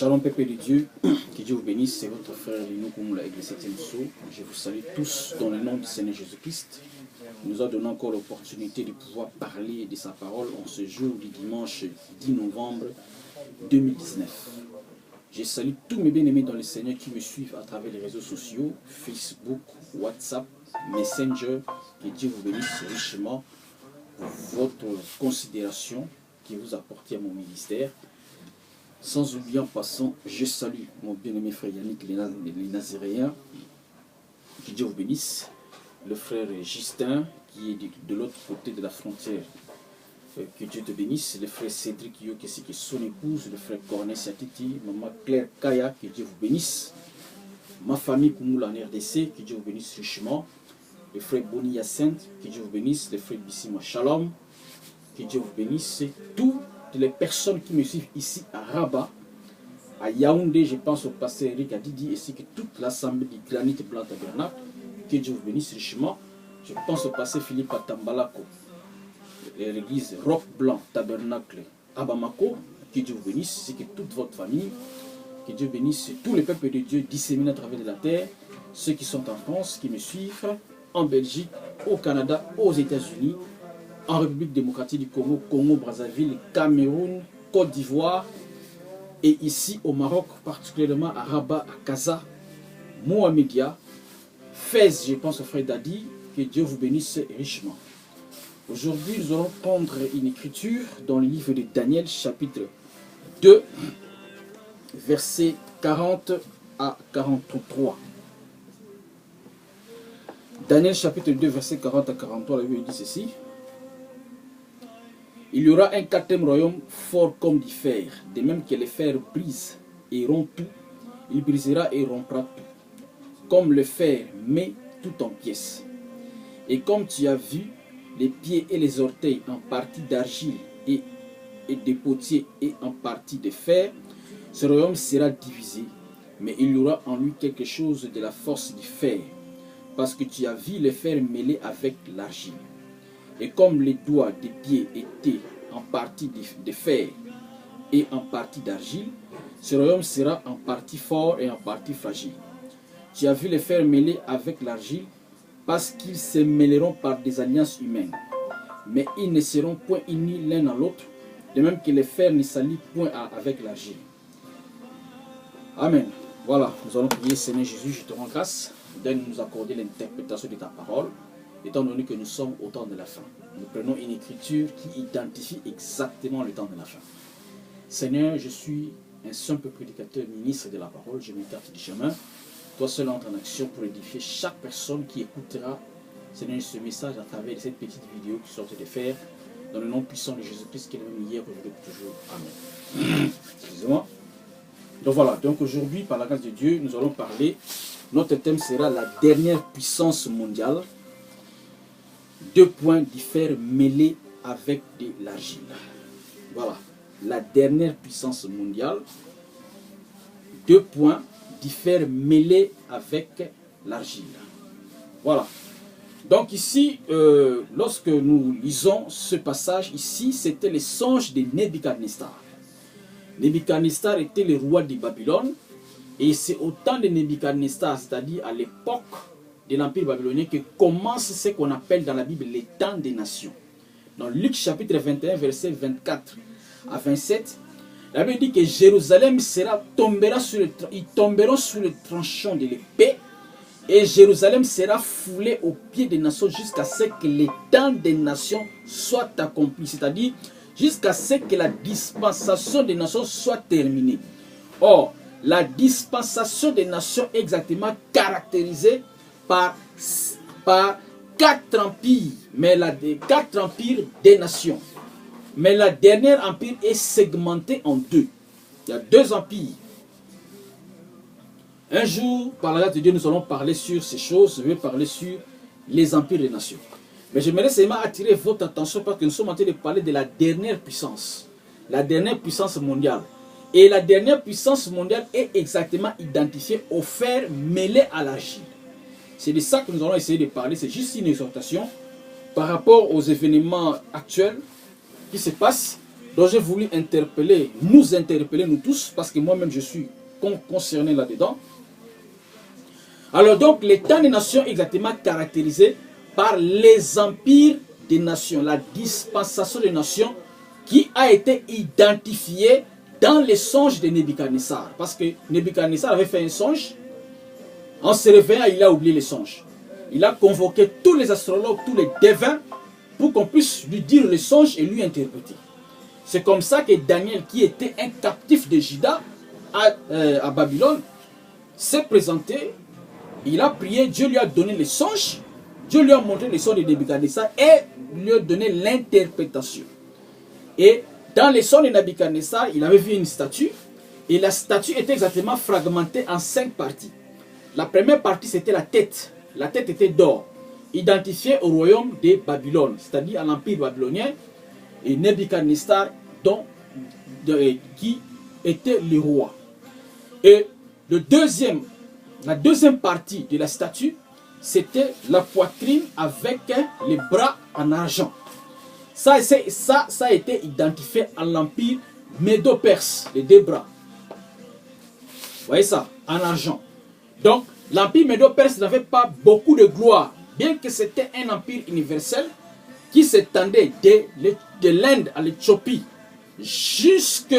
Shalom peuple de Dieu, que Dieu vous bénisse, c'est votre frère Lino Koumoula avec le 7e saut. Je vous salue tous dans le nom du Seigneur Jésus-Christ. Il nous a donné encore l'opportunité de pouvoir parler de sa parole en ce jour du dimanche 10 novembre 2019. Je salue tous mes bien-aimés dans le Seigneur qui me suivent à travers les réseaux sociaux, Facebook, WhatsApp, Messenger. Que Dieu vous bénisse richement pour votre considération qui vous apporte à mon ministère. Sans oublier en passant, je salue mon bien-aimé frère Yannick, les Nazaréens. Que Dieu vous bénisse. Le frère Justin, qui est de l'autre côté de la frontière. Que Dieu te bénisse. Le frère Cédric Yokesi, qui est son épouse. Le frère Cornet Satiti. Maman Claire Kaya, que Dieu vous bénisse. Ma famille Koumoula en RDC, que Dieu vous bénisse richement. Le frère Boni Yacinthe, que Dieu vous bénisse. Le frère Bissima Shalom, que Dieu vous bénisse. Toutes les personnes qui me suivent ici à Rabat, à Yaoundé, je pense au pasteur Eric Adidi, ainsi que toute l'assemblée du Granit Blanc Tabernacle, que Dieu vous bénisse richement. Je pense au pasteur Philippe Atambalako, l'église Roc Blanc Tabernacle à Bamako, que Dieu vous bénisse, ainsi que toute votre famille. Que Dieu bénisse tous les peuples de Dieu disséminés à travers de la terre, ceux qui sont en France, qui me suivent, en Belgique, au Canada, aux États-Unis, en République démocratique du Congo, Congo-Brazzaville, Cameroun, Côte d'Ivoire, et ici au Maroc, particulièrement à Rabat, à Casa, Mohamedia, Fès, je pense au frère Dadi, que Dieu vous bénisse richement. Aujourd'hui, nous allons prendre une écriture dans le livre de Daniel, chapitre 2, versets 40 à 43. Daniel chapitre 2, versets 40 à 43, la Bible dit ceci. Il y aura un quatrième royaume fort comme du fer, de même que les fers brisent et rompent tout, il brisera et rompra tout, comme le fer met tout en pièces. Et comme tu as vu les pieds et les orteils en partie d'argile et de potier et en partie de fer, ce royaume sera divisé, mais il y aura en lui quelque chose de la force du fer, parce que tu as vu le fer mêlé avec l'argile. Et comme les doigts des pieds étaient en partie de fer et en partie d'argile, ce royaume sera en partie fort et en partie fragile. Tu as vu le fer mêlé avec l'argile, parce qu'ils se mêleront par des alliances humaines, mais ils ne seront point unis l'un à l'autre, de même que le fer ne s'allie point avec l'argile. Amen. Voilà, nous allons prier. Seigneur Jésus, je te rends grâce de nous accorder l'interprétation de ta parole, étant donné que nous sommes au temps de la fin. Nous prenons une écriture qui identifie exactement le temps de la fin. Seigneur, je suis un simple prédicateur, ministre de la parole, je m'écarte du chemin. Toi seul entre en action pour édifier chaque personne qui écoutera, Seigneur, ce message à travers cette petite vidéo que tu sortes de faire, dans le nom puissant de Jésus-Christ, qui est le même hier, aujourd'hui et toujours. Amen. Excusez-moi. Donc voilà, donc aujourd'hui, par la grâce de Dieu, nous allons parler, notre thème sera la dernière puissance mondiale, 2 points du fer mêlé avec de l'argile. Voilà, la dernière puissance mondiale, 2 points du fer mêlé avec l'argile. Voilà. Donc ici, lorsque nous lisons ce passage, ici, c'était les songes de Nebuchadnezzar. Nebuchadnezzar était le roi de Babylone, et c'est au temps de Nebuchadnezzar, c'est-à-dire à l'époque de l'Empire babylonien, que commence ce qu'on appelle dans la Bible les temps des nations. Dans Luc chapitre 21, versets 24 à 27, la Bible dit que Jérusalem tomberont sur le tranchant de l'épée, et Jérusalem sera foulée aux pieds des nations jusqu'à ce que les temps des nations soient accomplis, c'est-à-dire jusqu'à ce que la dispensation des nations soit terminée. Or, la dispensation des nations est exactement caractérisée par 4 empires, mais 4 empires des nations. Mais la dernière empire est segmentée en 2. Il y a 2 empires. Un jour, par la grâce de Dieu, nous allons parler sur ces choses. Je vais parler sur les empires des nations. Mais j'aimerais seulement attirer votre attention parce que nous sommes en train de parler de la dernière puissance. La dernière puissance mondiale. Et la dernière puissance mondiale est exactement identifiée au fer mêlé à l'argile. C'est de ça que nous allons essayer de parler. C'est juste une exhortation par rapport aux événements actuels qui se passent, dont j'ai voulu nous interpeller, nous tous, parce que moi-même je suis concerné là-dedans. Alors donc, les temps des nations est exactement caractérisé par les empires des nations, la dispensation des nations qui a été identifiée dans les songes de Nebuchadnezzar. Parce que Nebuchadnezzar avait fait un songe, en se réveillant, il a oublié les songes. Il a convoqué tous les astrologues, tous les devins, pour qu'on puisse lui dire les songes et lui interpréter. C'est comme ça que Daniel, qui était un captif de Juda à Babylone, s'est présenté, il a prié, Dieu lui a donné les songes, Dieu lui a montré les songes de Nebuchadnezzar et lui a donné l'interprétation. Et dans les songes de Nebuchadnezzar, il avait vu une statue, et la statue était exactement fragmentée en 5 parties. La première partie, c'était la tête. La tête était d'or, identifiée au royaume de Babylone, c'est-à-dire à l'empire babylonien, et Nebuchadnezzar, qui était le roi. Et la deuxième partie de la statue, c'était la poitrine avec les bras en argent. Ça a été identifié à l'empire médo-perse, les 2 bras. Vous voyez ça, en argent. Donc, l'empire médo-perse n'avait pas beaucoup de gloire, bien que c'était un empire universel qui s'étendait de l'Inde à l'Éthiopie jusqu'aux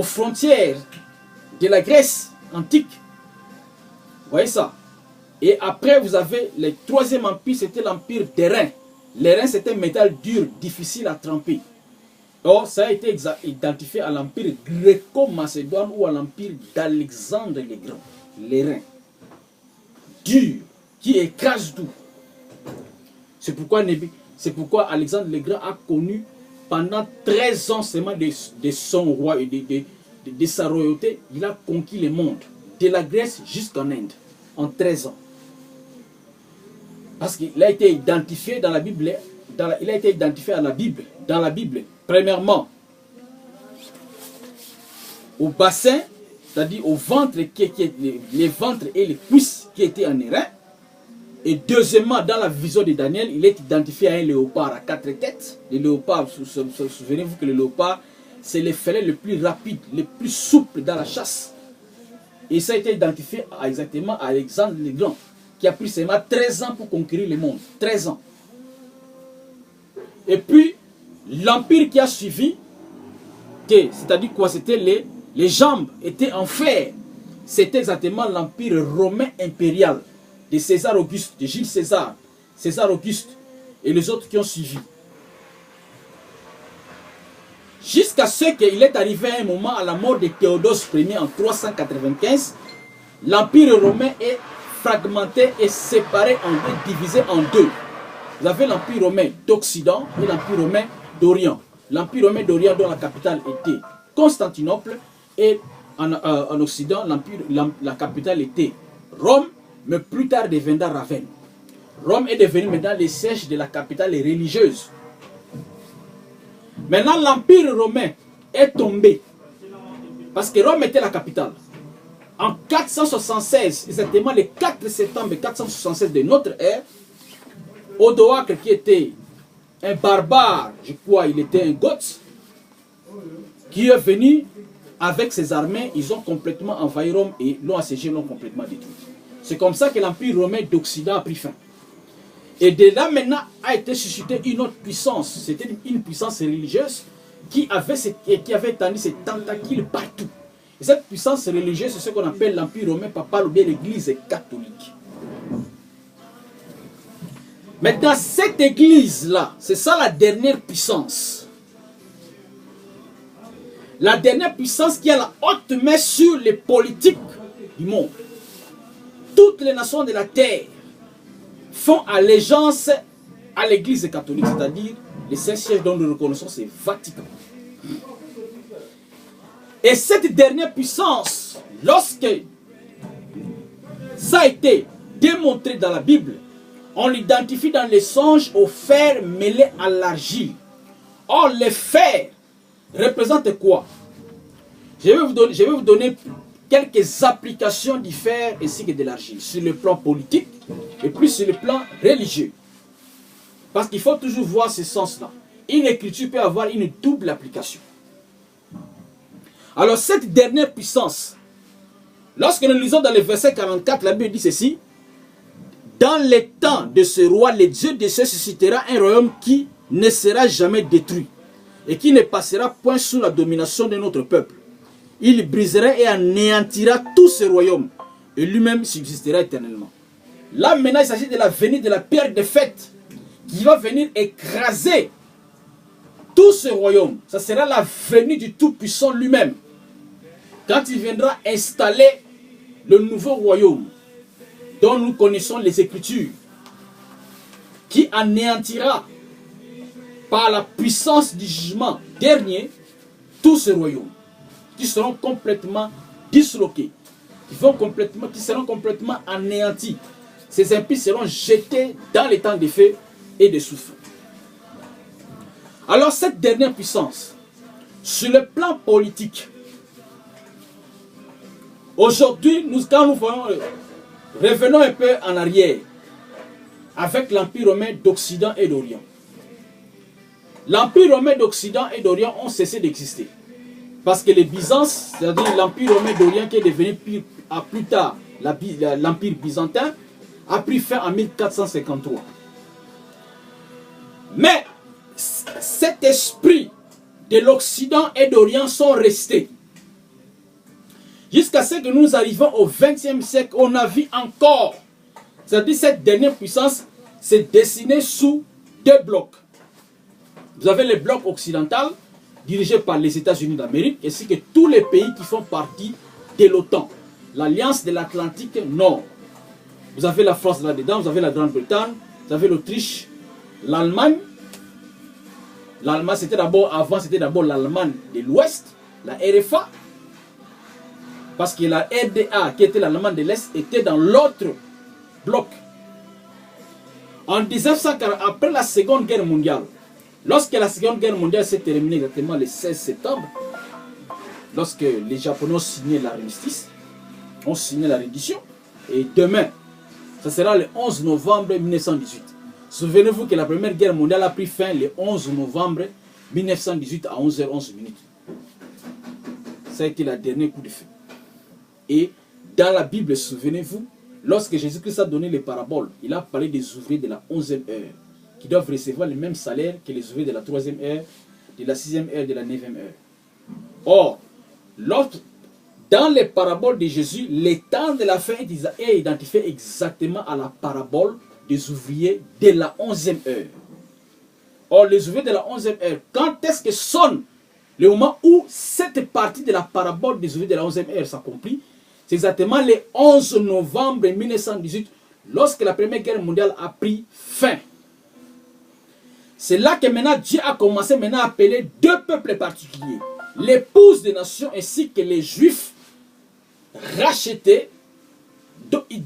frontières de la Grèce antique. Vous voyez ça? Et après, vous avez le 3e empire, c'était l'empire des Reins. Les reins, c'était un métal dur, difficile à tremper. Or, ça a été identifié à l'empire gréco-macédoine ou à l'empire d'Alexandre le Grand. Les reins. Dur, qui écrase tout. C'est pourquoi Alexandre le Grand a connu pendant 13 ans seulement de son roi et de sa royauté. Il a conquis le monde, de la Grèce jusqu'en Inde, en 13 ans. Parce qu'il a été identifié dans la Bible, il a été identifié dans la Bible, premièrement, au bassin, c'est-à-dire au ventre, les ventres et les cuisses qui étaient en airain. Et deuxièmement, dans la vision de Daniel, il est identifié à un léopard à 4 têtes. Le léopard, souvenez-vous que le léopard, c'est le félin le plus rapide, le plus souple dans la chasse. Et ça a été identifié exactement à Alexandre le Grand, qui a pris seulement 13 ans pour conquérir le monde. 13 ans. Et puis, l'empire qui a suivi, c'est-à-dire quoi? C'était les jambes étaient en fer. C'était exactement l'empire romain impérial de César Auguste, de Jules César, César Auguste et les autres qui ont suivi. Jusqu'à ce qu'il est arrivé à un moment à la mort de Théodose Ier en 395, l'empire romain est fragmenté et séparé en deux, divisé en deux. Vous avez l'empire romain d'Occident et l'empire romain d'Orient. L'empire romain d'Orient dont la capitale était Constantinople et en Occident la capitale était Rome, mais plus tard deviendra Ravenne. Rome est devenue maintenant le siège de la capitale religieuse. Maintenant l'empire romain est tombé parce que Rome était la capitale. En 476, exactement le 4 septembre 476 de notre ère, Odoacre, qui était un barbare, je crois, il était un Goth, qui est venu avec ses armées, ils ont complètement envahi Rome et l'ont assiégé, l'ont complètement détruit. C'est comme ça que l'empire romain d'Occident a pris fin. Et de là maintenant a été suscitée une autre puissance, c'était une puissance religieuse qui avait étendu ses tentacules partout. Et cette puissance religieuse, c'est ce qu'on appelle l'empire romain papal ou bien l'église catholique. Maintenant, cette église-là, c'est ça la dernière puissance. La dernière puissance qui a la haute main sur les politiques du monde. Toutes les nations de la terre font allégeance à l'église catholique, c'est-à-dire les 5 sièges dont nous reconnaissons, c'est Vatican. Et cette dernière puissance, lorsque ça a été démontré dans la Bible, on l'identifie dans les songes au fer mêlé à l'argile. Or, le fer représente quoi? Je vais vous donner quelques applications du fer ainsi que de l'argile, sur le plan politique et puis sur le plan religieux. Parce qu'il faut toujours voir ce sens-là. Une écriture peut avoir une double application. Alors cette dernière puissance, lorsque nous lisons dans le verset 44, la Bible dit ceci: dans les temps de ce roi, le Dieu de cieux suscitera un royaume qui ne sera jamais détruit et qui ne passera point sous la domination de notre peuple. Il brisera et anéantira tout ce royaume et lui-même subsistera éternellement. Là maintenant il s'agit de la venue de la pierre de fête qui va venir écraser tout ce royaume, ça sera la venue du Tout-Puissant lui-même. Quand il viendra installer le nouveau royaume dont nous connaissons les Écritures, qui anéantira par la puissance du jugement dernier tout ce royaume, qui seront complètement disloqués, qui seront complètement anéantis. Ces impies seront jetés dans les temps de feu et de souffle. Alors cette dernière puissance, sur le plan politique, aujourd'hui, quand nous voyons, revenons un peu en arrière, avec l'Empire romain d'Occident et d'Orient. L'Empire romain d'Occident et d'Orient ont cessé d'exister. Parce que les Byzances, c'est-à-dire l'Empire romain d'Orient qui est devenu plus tard l'Empire byzantin, a pris fin en 1453. Mais cet esprit de l'Occident et d'Orient sont restés. Jusqu'à ce que nous arrivons au XXe siècle, on a vu encore, c'est-à-dire cette dernière puissance s'est dessinée sous deux blocs. Vous avez le bloc occidental, dirigé par les États-Unis d'Amérique, ainsi que tous les pays qui font partie de l'OTAN, l'Alliance de l'Atlantique Nord. Vous avez la France là-dedans, vous avez la Grande-Bretagne, vous avez l'Autriche, l'Allemagne. L'Allemagne, avant, c'était d'abord l'Allemagne de l'Ouest, la RFA. Parce que la RDA, qui était l'Allemagne de l'Est, était dans l'autre bloc. En 1940, après la Seconde Guerre mondiale, lorsque la Seconde Guerre mondiale s'est terminée exactement le 16 septembre, lorsque les Japonais ont signé l'armistice, ont signé la reddition, et demain, ça sera le 11 novembre 1918. Souvenez-vous que la Première Guerre mondiale a pris fin le 11 novembre 1918 à 11h11. Ça a été la dernière coup de feu. Et dans la Bible, souvenez-vous, lorsque Jésus-Christ a donné les paraboles, il a parlé des ouvriers de la 11e heure, qui doivent recevoir le même salaire que les ouvriers de la 3e heure, de la 6e heure, de la 9e heure. Or, dans les paraboles de Jésus, le temps de la fin est identifié exactement à la parabole des ouvriers de la 11e heure. Or, les ouvriers de la 11e heure, quand est-ce que sonne le moment où cette partie de la parabole des ouvriers de la 11e heure s'accomplit? C'est exactement le 11 novembre 1918, lorsque la Première Guerre mondiale a pris fin. C'est là que maintenant Dieu a commencé à appeler deux peuples particuliers, l'épouse des nations ainsi que les Juifs rachetés,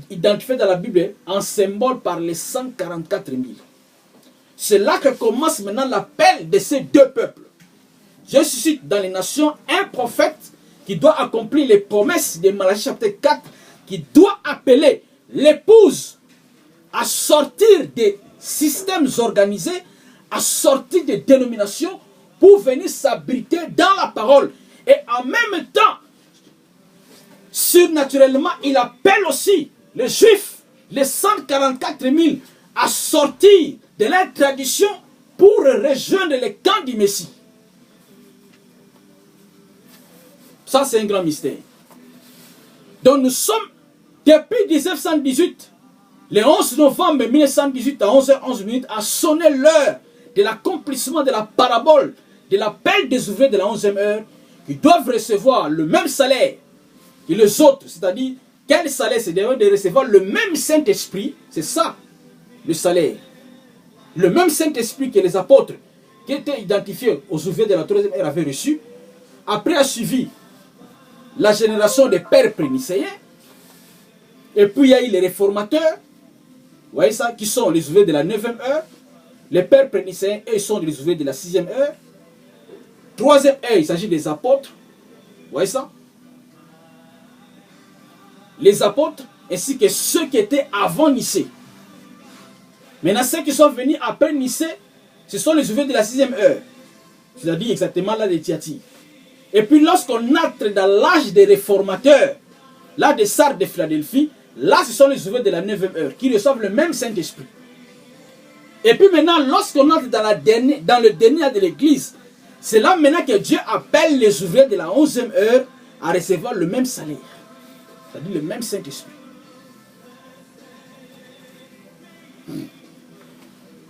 identifiés dans la Bible en symbole par les 144 000. C'est là que commence maintenant l'appel de ces deux peuples. Je suscite dans les nations un prophète qui doit accomplir les promesses de Malachie chapitre 4, qui doit appeler l'épouse à sortir des systèmes organisés, à sortir des dénominations pour venir s'abriter dans la parole. Et en même temps, surnaturellement, il appelle aussi les Juifs, les 144 000, à sortir de leur tradition pour rejoindre le camp du Messie. Ça, c'est un grand mystère. Donc, nous sommes, depuis 1918, le 11 novembre 1918 à 11h11, a sonné l'heure de l'accomplissement de la parabole, de l'appel des ouvriers de la 11e heure, qui doivent recevoir le même salaire que les autres. C'est-à-dire, quel salaire? C'est de recevoir le même Saint-Esprit. C'est ça, le salaire. Le même Saint-Esprit que les apôtres, qui étaient identifiés aux ouvriers de la 3e heure, avaient reçu. Après a suivi la génération des pères prénicéens. Et puis il y a eu les réformateurs. Vous voyez ça, qui sont les ouvriers de la 9e heure. Les pères prénicéens, eux, sont les ouvriers de la 6e heure. 3e heure, il s'agit des apôtres. Vous voyez ça? Les apôtres, ainsi que ceux qui étaient avant Nicée. Maintenant, ceux qui sont venus après Nicée, ce sont les ouvriers de la 6e heure. C'est-à-dire exactement là des Thyatire. Et puis lorsqu'on entre dans l'âge des réformateurs, l'âge des Sardes de Philadelphie, là ce sont les ouvriers de la 9e heure qui reçoivent le même Saint-Esprit. Et puis maintenant, lorsqu'on entre dans le dernier de l'église, c'est là maintenant que Dieu appelle les ouvriers de la 11e heure à recevoir le même salaire. C'est-à-dire le même Saint-Esprit.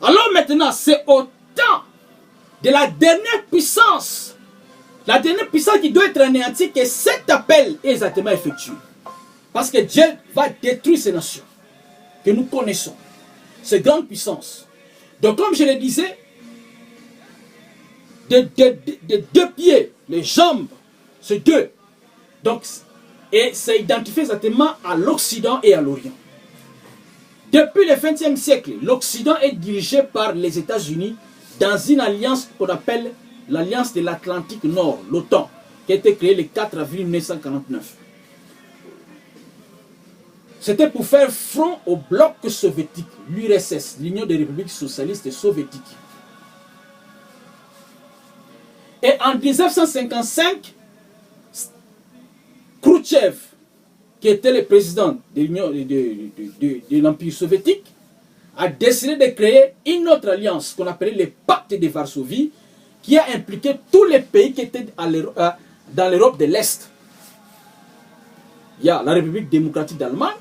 Alors maintenant, c'est au temps de la dernière puissance. La dernière puissance qui doit être anéantie, que cet appel est exactement effectué. Parce que Dieu va détruire ces nations que nous connaissons. Ces grandes puissances. Donc comme je le disais, de deux pieds, les jambes, c'est deux. Donc, et c'est identifié exactement à l'Occident et à l'Orient. Depuis le XXe siècle, l'Occident est dirigé par les États-Unis dans une alliance qu'on appelle l'Alliance de l'Atlantique Nord, l'OTAN, qui a été créée le 4 avril 1949. C'était pour faire front au bloc soviétique, l'URSS, l'Union des républiques socialistes soviétiques. Et en 1955, Khrouchtchev, qui était le président de l'Empire soviétique, a décidé de créer une autre alliance qu'on appelait le Pacte de Varsovie, qui a impliqué tous les pays qui étaient dans l'Europe de l'Est. Il y a la République démocratique d'Allemagne,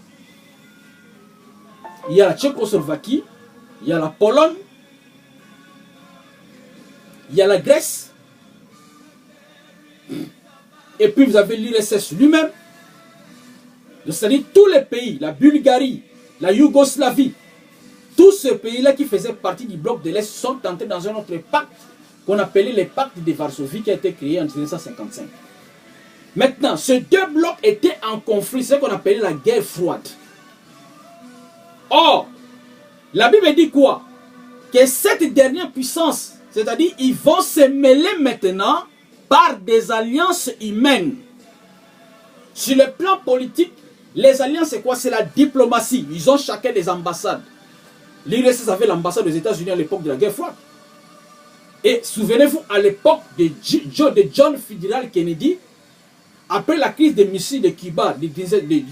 il y a la Tchécoslovaquie, il y a la Pologne, il y a la Grèce, et puis vous avez l'URSS lui-même, c'est-à-dire tous les pays, la Bulgarie, la Yougoslavie, tous ces pays-là qui faisaient partie du bloc de l'Est sont entrés dans un autre pacte qu'on appelait le pacte de Varsovie qui a été créé en 1955. Maintenant, ces deux blocs étaient en conflit, c'est ce qu'on appelait la guerre froide. Or, la Bible dit quoi? Que cette dernière puissance, c'est-à-dire ils vont se mêler maintenant par des alliances humaines. Sur le plan politique, les alliances c'est quoi? C'est la diplomatie. Ils ont chacun des ambassades. L'URSS avait l'ambassade des États-Unis à l'époque de la guerre froide. Et souvenez-vous, à l'époque de John Fitzgerald Kennedy, après la crise des missiles de Cuba du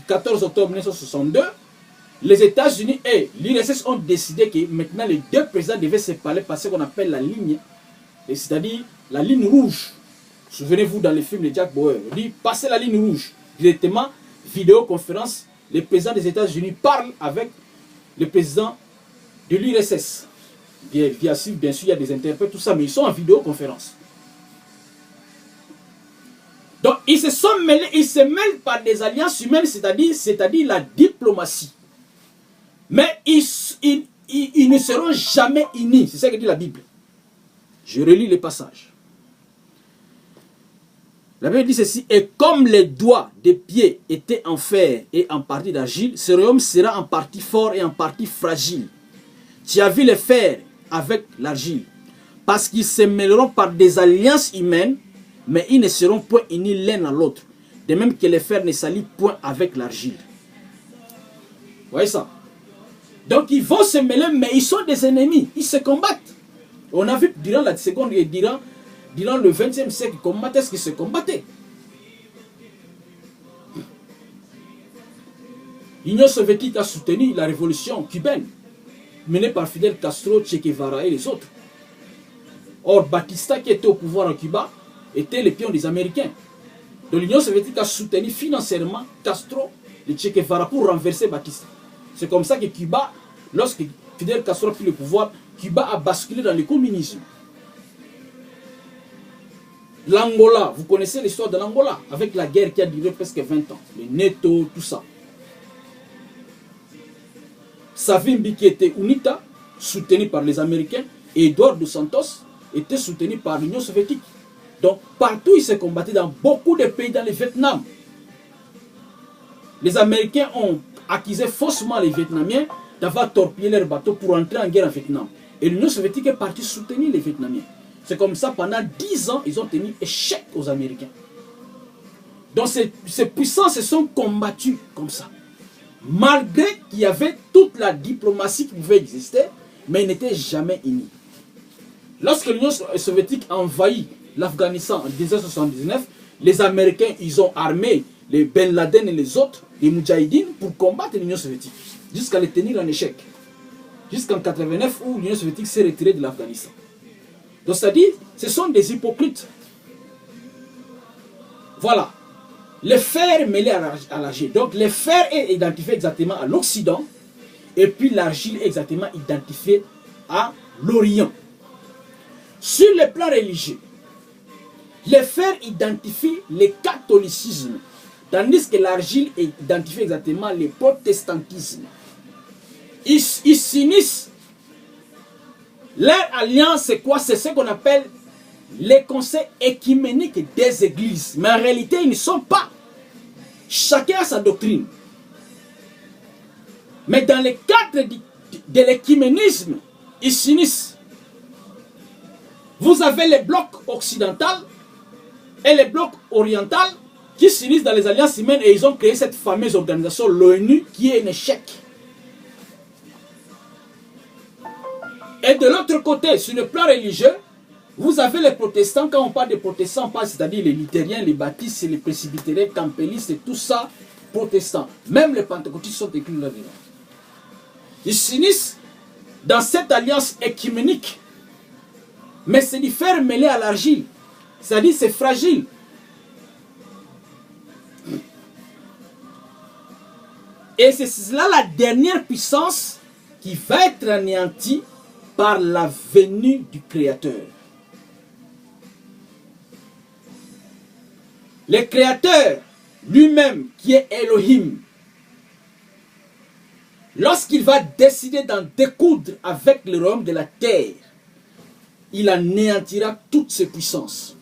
14 octobre 1962, les États-Unis et l'URSS ont décidé que maintenant les deux présidents devaient se parler par ce qu'on appelle la ligne, c'est-à-dire la ligne rouge. Souvenez-vous dans les films de Jack Bauer, on dit passez la ligne rouge. Directement, vidéoconférence, le président des États-Unis parle avec le président de l'URSS. Bien sûr, il y a des interprètes, tout ça, mais ils sont en vidéoconférence. Donc, ils se sont mêlés, ils se mêlent par des alliances humaines, c'est-à-dire la diplomatie. Mais ils ne seront jamais unis. C'est ça que dit la Bible. Je relis les passages. La Bible dit ceci: et comme les doigts des pieds étaient en fer et en partie d'argile, ce royaume sera en partie fort et en partie fragile. Tu as vu le fer avec l'argile, parce qu'ils se mêleront par des alliances humaines, mais ils ne seront point unis l'un à l'autre, de même que le fer ne s'allie point avec l'argile. Vous voyez ça? Donc ils vont se mêler, mais ils sont des ennemis, ils se combattent. On a vu durant la seconde et durant le 20e siècle, comment est-ce qu'ils se combattaient? L'Union soviétique a soutenu la révolution cubaine, menée par Fidel Castro, Che Guevara et les autres. Or, Batista, qui était au pouvoir en Cuba, était le pion des Américains. Donc l'Union soviétique a soutenu financièrement Castro et Che Guevara pour renverser Batista. C'est comme ça que Cuba, lorsque Fidel Castro a pris le pouvoir, Cuba a basculé dans le communisme. L'Angola, vous connaissez l'histoire de l'Angola, avec la guerre qui a duré presque 20 ans. Les Neto, tout ça. Savimbi, qui était UNITA, soutenu par les Américains, et Eduardo dos Santos était soutenu par l'Union soviétique. Donc partout ils se combattaient dans beaucoup de pays, dans le Vietnam. Les Américains ont accusé faussement les Vietnamiens d'avoir torpillé leurs bateaux pour entrer en guerre en Vietnam. Et l'Union soviétique est partie soutenir les Vietnamiens. C'est comme ça, pendant 10 ans, ils ont tenu échec aux Américains. Donc ces puissances se sont combattues comme ça. Malgré qu'il y avait toute la diplomatie qui pouvait exister, mais ils n'étaient jamais unis. Lorsque l'Union soviétique a envahi l'Afghanistan en 1979, les Américains, ils ont armé les Ben Laden et les autres, les Moudjahidines, pour combattre l'Union soviétique, jusqu'à les tenir en échec. Jusqu'en 1989, où l'Union soviétique s'est retirée de l'Afghanistan. Donc c'est-à-dire, ce sont des hypocrites. Voilà. Le fer mêlé à l'argile. Donc le fer est identifié exactement à l'Occident, et puis l'argile est exactement identifiée à l'Orient. Sur le plan religieux, les fers identifient le catholicisme, tandis que l'argile identifie exactement le protestantisme. Ils s'unissent. Leur alliance, c'est quoi? C'est ce qu'on appelle les conseils écuméniques des églises. Mais en réalité, ils ne sont pas. Chacun a sa doctrine. Mais dans le cadre de l'écuménisme, ils s'unissent. Vous avez les blocs occidentaux et les blocs orientaux qui s'unissent dans les alliances humaines et ils ont créé cette fameuse organisation, l'ONU, qui est un échec. Et de l'autre côté, sur le plan religieux, vous avez les protestants. Quand on parle des protestants, on parle, c'est-à-dire les luthériens, les baptistes, les presbytériens, campellistes, et tout ça, protestants. Même les pentecôtistes sont inclus là-dedans. Ils s'unissent dans cette alliance écuménique. Mais c'est du fer mêlé à l'argile. C'est-à-dire c'est fragile. Et c'est là la dernière puissance qui va être anéantie par la venue du Créateur. Le Créateur lui-même, qui est Elohim, lorsqu'il va décider d'en découdre avec le royaume de la terre, il anéantira toutes ses puissances.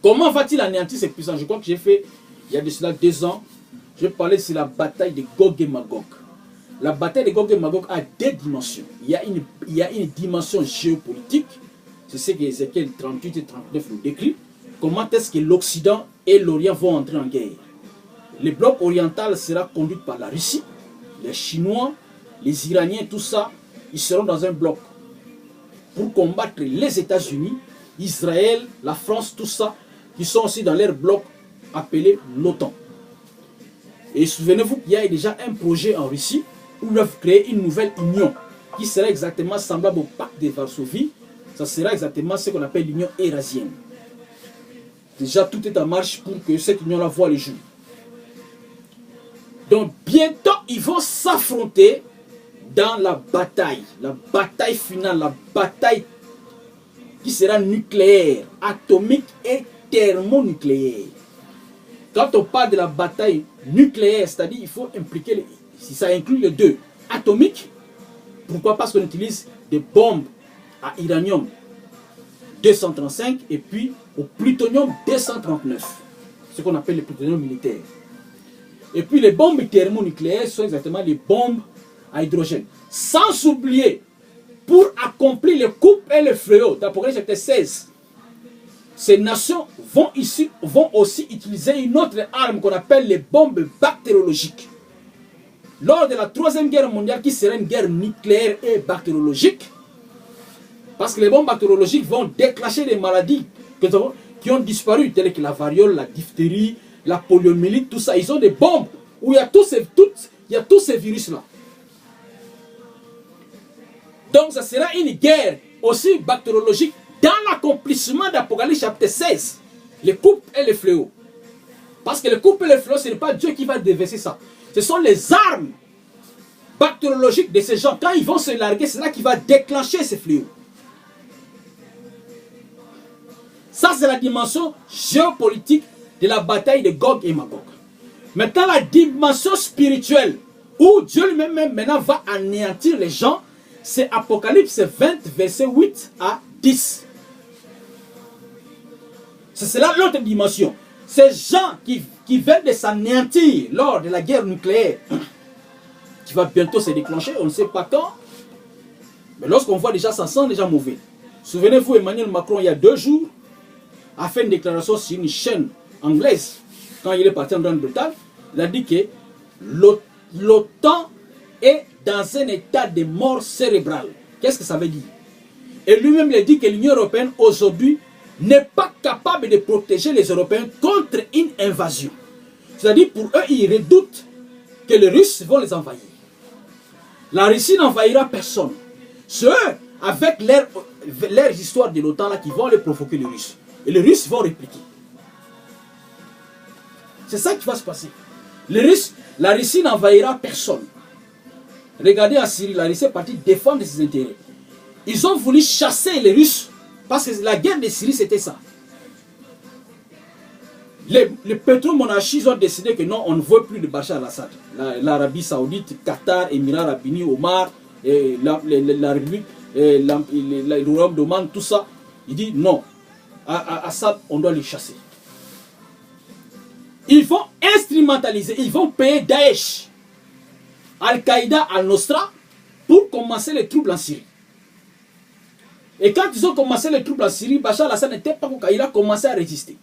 Comment va-t-il anéantir ses puissances? Je crois que j'ai fait, il y a de cela 2 ans, je parlais sur la bataille de Gog et Magog. La bataille de Gog et Magog a 2 dimensions. Il y a une dimension géopolitique, c'est ce que Ézéchiel 38 et 39 nous décrit. Comment est-ce que l'Occident et l'Orient vont entrer en guerre? Le bloc oriental sera conduit par la Russie, les Chinois, les Iraniens, tout ça, ils seront dans un bloc pour combattre les États-Unis, Israël, la France, tout ça, qui sont aussi dans leur bloc appelé l'OTAN. Et souvenez-vous qu'il y a déjà un projet en Russie où ils doivent créer une nouvelle union qui sera exactement semblable au pacte de Varsovie. Ça sera exactement ce qu'on appelle l'union eurasienne. Déjà, tout est en marche pour que cette union-là voie le jour. Donc, bientôt, ils vont s'affronter dans la bataille finale, la bataille qui sera nucléaire, atomique et thermonucléaire. Quand on parle de la bataille nucléaire, c'est-à-dire il faut impliquer, si ça inclut les deux, atomique, pourquoi? Parce qu'on utilise des bombes à uranium 235 et puis au plutonium 239, ce qu'on appelle le plutonium militaire. Et puis les bombes thermonucléaires sont exactement les bombes à hydrogène. Sans oublier, pour accomplir le coupe et le fléau d'Apocalypse chapitre 16, ces nations vont aussi utiliser une autre arme qu'on appelle les bombes bactériologiques. Lors de la 3e guerre mondiale, qui sera une guerre nucléaire et bactériologique, parce que les bombes bactériologiques vont déclencher des maladies qui ont disparu, telles que la variole, la diphtérie, la poliomyélite, tout ça. Ils ont des bombes où il y a tous ces virus-là. Donc ça sera une guerre aussi bactériologique dans l'accomplissement d'Apocalypse chapitre 16. Les coupes et les fléaux. Parce que les coupes et les fléaux, ce n'est pas Dieu qui va déverser ça. Ce sont les armes bactériologiques de ces gens. Quand ils vont se larguer, c'est là qui va déclencher ces fléaux. Ça, c'est la dimension géopolitique de la bataille de Gog et Magog. Maintenant, la dimension spirituelle, où Dieu lui-même maintenant va anéantir les gens, c'est Apocalypse 20, verset 8 à 10. C'est là l'autre dimension. Ces gens qui viennent de s'anéantir lors de la guerre nucléaire, qui va bientôt se déclencher, on ne sait pas quand, mais lorsqu'on voit déjà, ça sent déjà mauvais. Souvenez-vous, Emmanuel Macron, il y a 2 jours, a fait une déclaration sur une chaîne anglaise, quand il est parti en Grande-Bretagne, il a dit que l'OTAN est dans un état de mort cérébrale. Qu'est-ce que ça veut dire? Et lui-même, il a dit que l'Union européenne, aujourd'hui, n'est pas capable de protéger les Européens contre une invasion. C'est-à-dire, pour eux, ils redoutent que les Russes vont les envahir. La Russie n'envahira personne. C'est eux, avec leur histoire de l'OTAN, qui vont les provoquer, les Russes. Et les Russes vont répliquer. C'est ça qui va se passer. La Russie n'envahira personne. Regardez en Syrie, la Russie est partie défendre ses intérêts. Ils ont voulu chasser les Russes Parce que la guerre de Syrie, c'était ça. Les pétromonarchies ont décidé que non, on ne veut plus de Bachar al-Assad. L'Arabie Saoudite, Qatar, Émirats Arabes Unis, Omar, la République, le Royaume d'Oman, tout ça. Il dit non, Assad, on doit le chasser. Ils vont instrumentaliser, ils vont payer Daesh, Al-Qaïda, Al-Nusra pour commencer les troubles en Syrie. Et quand ils ont commencé les troubles en Syrie, Bachar al-Assad n'était pas au cas, il a commencé à résister.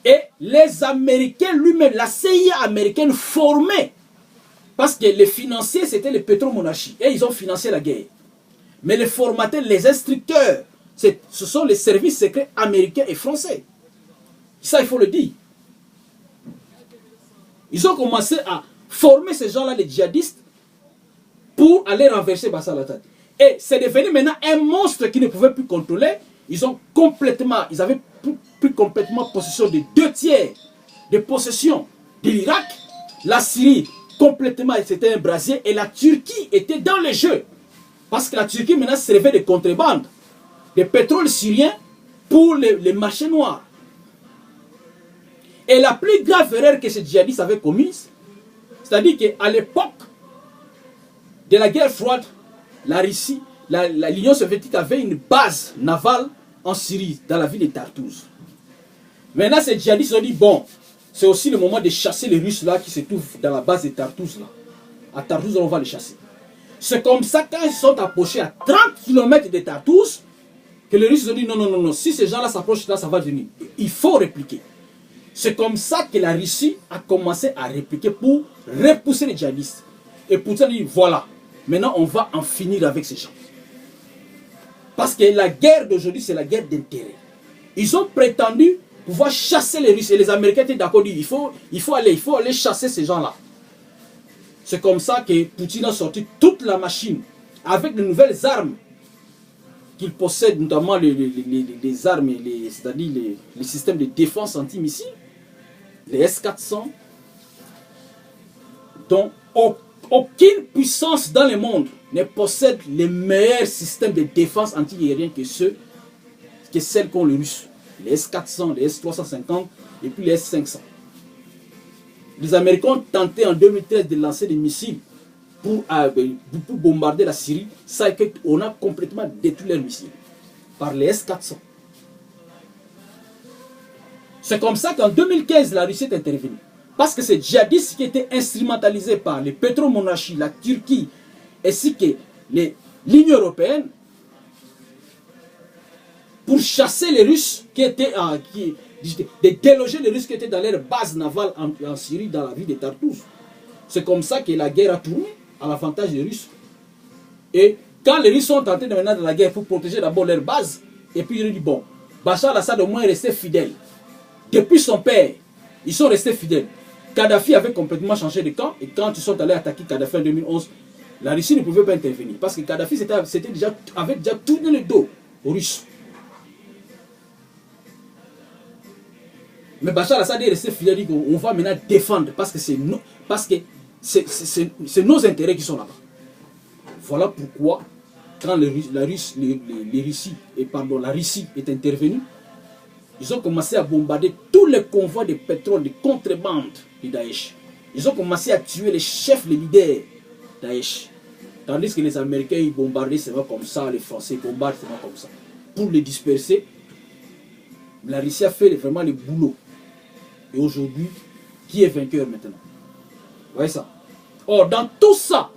Et les Américains lui-même, la CIA américaine formée, parce que les financiers c'était les pétromonarchies, et ils ont financé la guerre. Mais les formateurs, les instructeurs, ce sont les services secrets américains et français. Ça, il faut le dire. Ils ont commencé à former ces gens-là, les djihadistes, pour aller renverser Bachar al-Assad. Et c'est devenu maintenant un monstre qu'ils ne pouvaient plus contrôler. Ils avaient pris complètement possession de 2/3 de possession de l'Irak. La Syrie, complètement, c'était un brasier. Et la Turquie était dans le jeu. Parce que la Turquie maintenant servait de contrebande, de pétrole syrien pour les marchés noirs. Et la plus grave erreur que ces djihadistes avaient commise, c'est-à-dire qu'à l'époque de la guerre froide, la Russie, l'Union soviétique avait une base navale en Syrie, dans la ville de Tartouz. Maintenant, ces djihadistes ont dit, bon, c'est aussi le moment de chasser les Russes là qui se trouvent dans la base de Tartouz là. À Tartouz, on va les chasser. C'est comme ça, quand ils sont approchés à 30 km de Tartouz, que les Russes ont dit, non, non, non, non, si ces gens-là s'approchent là, ça va venir. Il faut répliquer. C'est comme ça que la Russie a commencé à répliquer pour repousser les djihadistes. Et Poutine dit, voilà, maintenant on va en finir avec ces gens. Parce que la guerre d'aujourd'hui, c'est la guerre d'intérêt. Ils ont prétendu pouvoir chasser les Russes. Et les Américains étaient d'accord, il faut aller chasser ces gens-là. C'est comme ça que Poutine a sorti toute la machine avec de nouvelles armes qu'il possède, notamment les armes, c'est-à-dire les systèmes de défense anti-missiles, les S-400, dont aucune puissance dans le monde ne possède les meilleurs systèmes de défense anti-aériens que celles qu'ont les Russes. Les S-400, les S-350 et puis les S-500. Les Américains ont tenté en 2013 de lancer des missiles pour bombarder la Syrie. Ça fait qu'on a complètement détruit leurs missiles par les S-400. C'est comme ça qu'en 2015, la Russie est intervenue. Parce que ces djihadistes qui étaient instrumentalisés par les pétromonarchies, la Turquie, ainsi que l'Union européenne, pour chasser les Russes qui étaient, de déloger les Russes qui étaient dans leur base navale en Syrie, dans la ville de Tartouz. C'est comme ça que la guerre a tourné à l'avantage des Russes. Et quand les Russes sont tentés de mener dans la guerre pour protéger d'abord leur base, et puis ils ont dit, bon, Bachar al-Assad au moins est resté fidèle. Depuis son père, ils sont restés fidèles. Kadhafi avait complètement changé de camp, et quand ils sont allés attaquer Kadhafi en 2011, la Russie ne pouvait pas intervenir, parce que Kadhafi avait déjà tourné le dos aux Russes. Mais Bachar al-Assad est resté fidèle, il dit qu'on va maintenant défendre, parce que c'est nos intérêts qui sont là-bas. Voilà pourquoi, quand la Russie est intervenue, ils ont commencé à bombarder tous les convois de pétrole, de contrebande de Daesh. Ils ont commencé à tuer les chefs, les leaders de Daesh. Tandis que les Américains, ils bombardaient seulement comme ça, les Français bombardent seulement comme ça. Pour les disperser, la Russie a fait vraiment le boulot. Et aujourd'hui, qui est vainqueur maintenant? Vous voyez ça? Or, dans tout ça,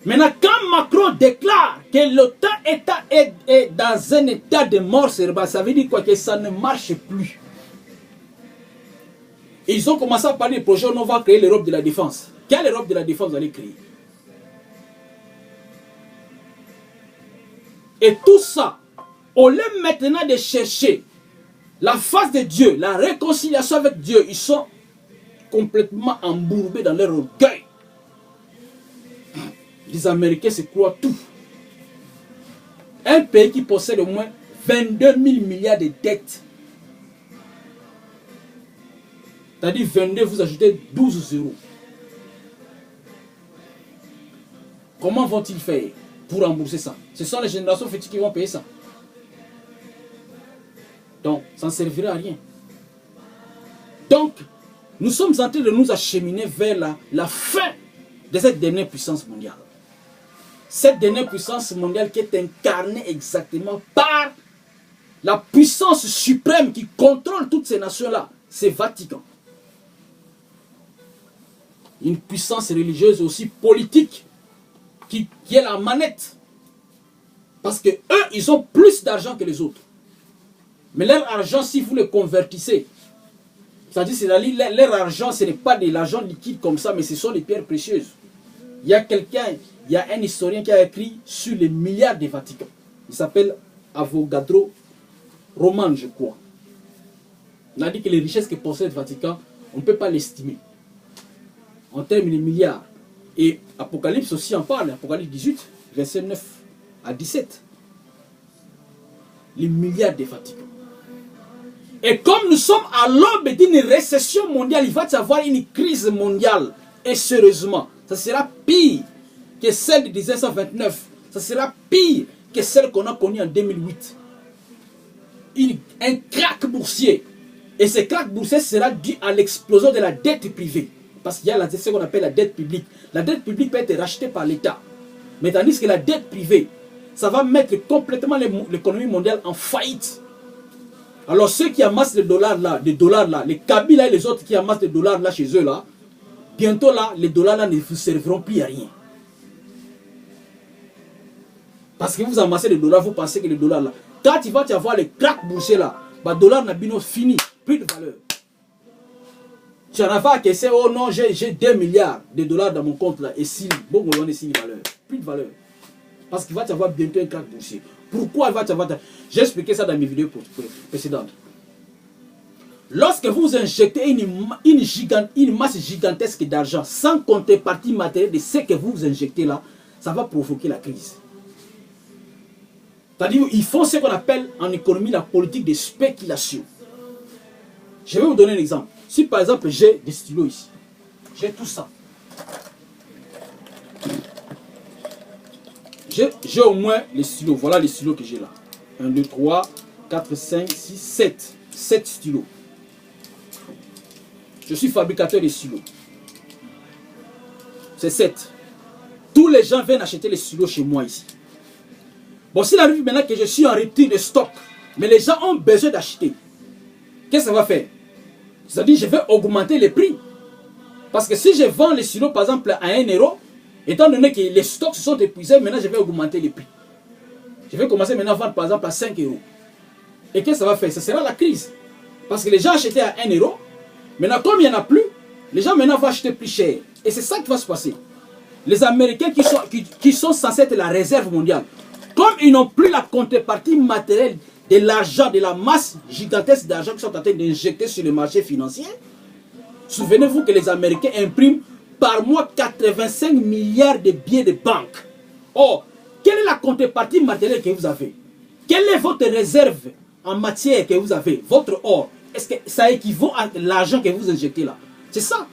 maintenant, quand Macron déclare que l'OTAN est dans un état de mort cérébrale, ça veut dire quoi? Que ça ne marche plus. Et ils ont commencé à parler du projet où on va créer l'Europe de la défense. Quelle Europe de la défense vous allez créer? Et tout ça, au lieu maintenant de chercher la face de Dieu, la réconciliation avec Dieu, ils sont complètement embourbés dans leur orgueil. Les Américains se croient tout. Un pays qui possède au moins 22 000 milliards de dettes. C'est-à-dire 22, vous ajoutez 12 zéros. Comment vont-ils faire? pour rembourser ça. Ce sont les générations futures qui vont payer ça. Donc, ça ne servira à rien. Donc, nous sommes en train de nous acheminer vers la fin de cette dernière puissance mondiale. Cette dernière puissance mondiale qui est incarnée exactement par la puissance suprême qui contrôle toutes ces nations-là, c'est Vatican. Une puissance religieuse aussi politique qui est la manette. Parce que eux, ils ont plus d'argent que les autres. Mais leur argent, si vous le convertissez, c'est-à-dire leur argent, ce n'est pas de l'argent liquide comme ça, mais ce sont des pierres précieuses. Il y a un historien qui a écrit sur les milliards des Vatican. Il s'appelle Avogadro Roman, je crois. On a dit que les richesses que possède le Vatican, on ne peut pas l'estimer. En termes de milliards. Et Apocalypse aussi en parle, Apocalypse 18, verset 9 à 17. Les milliards des Vatican. Et comme nous sommes à l'aube d'une récession mondiale, il va y avoir une crise mondiale. Et sérieusement, ça sera pire que celle de 1929. Ça sera pire que celle qu'on a connue en 2008. Un crack boursier. Et ce crack boursier sera dû à l'explosion de la dette privée. Parce qu'il y a ce qu'on appelle la dette publique. La dette publique peut être rachetée par l'État. Mais tandis que la dette privée, ça va mettre complètement l'économie mondiale en faillite. Alors ceux qui amassent les dollars là, les Kabila et les autres qui amassent les dollars là chez eux là, bientôt là, les dollars là ne vous serviront plus à rien. Parce que vous amassez les dollars, vous pensez que les dollars là, quand il va y avoir les cracks boursiers là, le dollar n'a fini, plus de valeur. Tu en as pas que c'est, oh non, j'ai 2 milliards de dollars dans mon compte là, et si, bon, on est si valeur, plus de valeur. Parce qu'il va y avoir bientôt un crack boursier. Pourquoi il va y avoir... J'ai expliqué ça dans mes vidéos précédentes. Lorsque vous injectez une masse gigantesque d'argent sans contrepartie matérielle de ce que vous injectez là, ça va provoquer la crise. C'est-à-dire qu'ils font ce qu'on appelle en économie la politique de spéculation. Je vais vous donner un exemple. Si par exemple j'ai des stylos ici, j'ai tout ça. J'ai au moins les stylos. Voilà les stylos que j'ai là. 1, 2, 3, 4, 5, 6, 7. 7 stylos. Je suis fabricateur de stylos. C'est 7. Tous les gens viennent acheter les stylos chez moi ici. Bon, s'il arrive maintenant que je suis en rupture de stock, mais les gens ont besoin d'acheter, qu'est-ce que ça va faire? C'est-à-dire je vais augmenter les prix. Parce que si je vends les stylos par exemple à 1 euro, étant donné que les stocks se sont épuisés, maintenant je vais augmenter les prix. Je vais commencer maintenant à vendre par exemple à 5 euros. Et qu'est-ce que ça va faire? Ce sera la crise. Parce que les gens achetaient à 1 euro. Maintenant, comme il n'y en a plus, les gens maintenant vont acheter plus cher. Et c'est ça qui va se passer. Les Américains qui sont censés être la réserve mondiale, comme ils n'ont plus la contrepartie matérielle de l'argent, de la masse gigantesque d'argent qu'ils sont en train d'injecter sur le marché financier, souvenez-vous que les Américains impriment par mois 85 milliards de billets de banque. Or, quelle est la contrepartie matérielle que vous avez? Quelle est votre réserve en matière que vous avez? Votre or, est-ce que ça équivaut à l'argent que vous injectez là? C'est ça.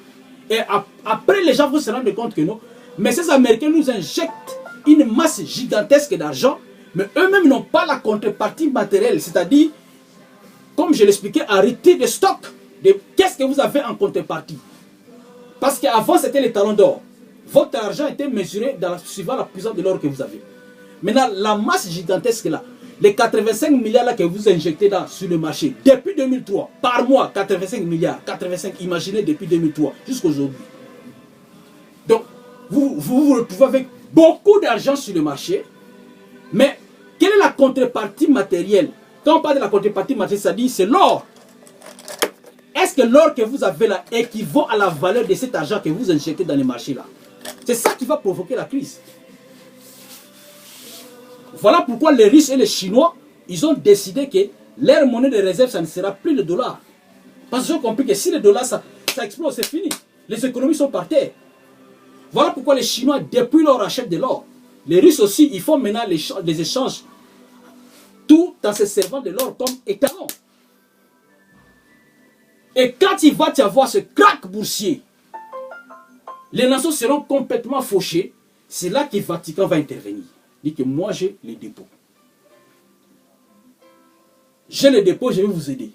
Et après, les gens vont se rendre compte que non. Mais ces Américains nous injectent une masse gigantesque d'argent, mais eux-mêmes n'ont pas la contrepartie matérielle. C'est-à-dire, comme je l'expliquais, arrêtez de stock. Qu'est-ce que vous avez en contrepartie? Parce qu'avant, c'était les talons d'or. Votre argent était mesuré suivant la puissance de l'or que vous avez. Maintenant, la masse gigantesque là, les 85 milliards là que vous injectez là sur le marché, depuis 2003, par mois, 85 milliards, 85, imaginez depuis 2003 jusqu'à aujourd'hui. Donc, vous vous retrouvez avec beaucoup d'argent sur le marché, mais quelle est la contrepartie matérielle? Quand on parle de la contrepartie matérielle, ça dit c'est l'or. Est-ce que l'or que vous avez là équivaut à la valeur de cet argent que vous injectez dans les marchés là? C'est ça qui va provoquer la crise. Voilà pourquoi les Russes et les Chinois, ils ont décidé que leur monnaie de réserve, ça ne sera plus le dollar. Parce qu'ils ont compris que si le dollar, ça explose, c'est fini. Les économies sont par terre. Voilà pourquoi les Chinois, depuis lors, achètent de l'or. Les Russes aussi, ils font maintenant des échanges, tout en se servant de l'or comme étalon. Et quand il va y avoir ce crack boursier, les nations seront complètement fauchées. C'est là que le Vatican va intervenir. dit que moi j'ai les dépôts. J'ai les dépôts, je vais vous aider.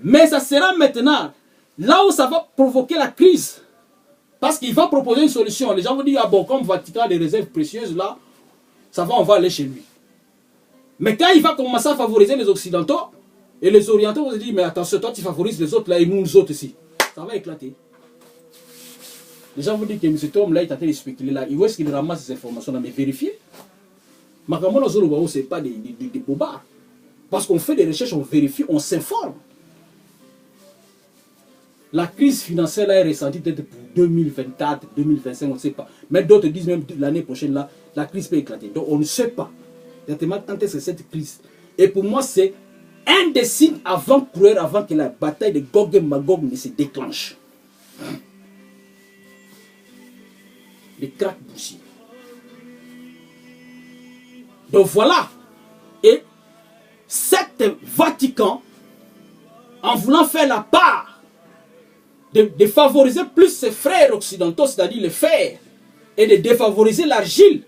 Mais ça sera maintenant là où ça va provoquer la crise. Parce qu'il va proposer une solution. Les gens vont dire, ah bon, comme Vatican a des réserves précieuses là, ça va, on va aller chez lui. Mais quand il va commencer à favoriser les Occidentaux, et les Orientaux vont se dire, mais attention, toi tu favorises les autres là et nous autres ici. Ça va éclater. Les gens vont dire que cet homme là, il est en train de spéculer là. Où est-ce qu'il ramasse ces informations là? Mais vérifiez. Makamona Zoro, ce n'est pas des bobards. Parce qu'on fait des recherches, on vérifie, on s'informe. La crise financière là est ressentie peut-être pour 2024, 2025, on ne sait pas. Mais d'autres disent même l'année prochaine là, la crise peut éclater. Donc on ne sait pas exactement quand est-ce que cette crise. Et pour moi, c'est un des signes avant-coureurs avant que la bataille de Gog et Magog ne se déclenche. Les cracks boursiers. Donc voilà. Et cet Vatican, en voulant faire la part de favoriser plus ses frères occidentaux, c'est-à-dire le fer, et de défavoriser l'argile,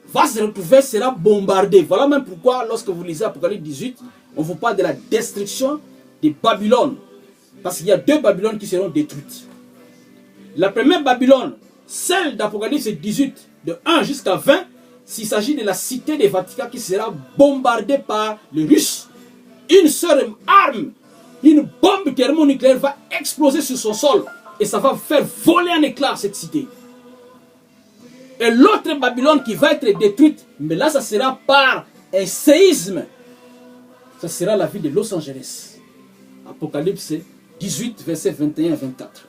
va se retrouver, sera bombardé. Voilà même pourquoi, lorsque vous lisez Apocalypse 18, on vous parle de la destruction de Babylone. Parce qu'il y a 2 Babylones qui seront détruites. La première Babylone, celle d'Apocalypse 18, de 1 jusqu'à 20, s'il s'agit de la cité des Vatican qui sera bombardée par les Russes. Une seule arme, une bombe thermonucléaire va exploser sur son sol. Et ça va faire voler en éclats cette cité. Et l'autre Babylone qui va être détruite, mais là ça sera par un séisme. Ça sera la ville de Los Angeles. Apocalypse 18, versets 21 et 24.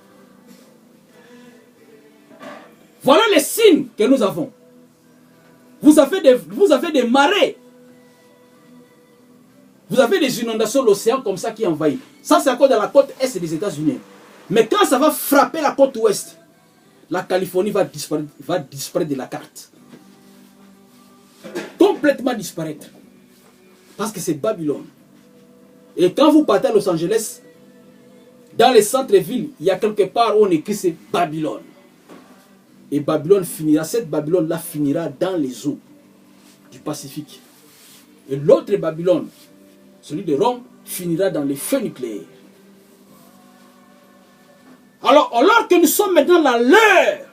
Voilà les signes que nous avons. Vous avez des marées. Vous avez des inondations de l'océan comme ça qui envahit. Ça c'est encore dans la côte est des États-Unis. Mais quand ça va frapper la côte ouest, la Californie va disparaître de la carte. Complètement disparaître. Parce que c'est Babylone. Et quand vous partez à Los Angeles, dans les centres-villes, il y a quelque part où on écrit c'est Babylone. Et Babylone finira, cette Babylone-là finira dans les eaux du Pacifique. Et l'autre Babylone, celui de Rome, finira dans les feux nucléaires. Alors que nous sommes maintenant dans l'heure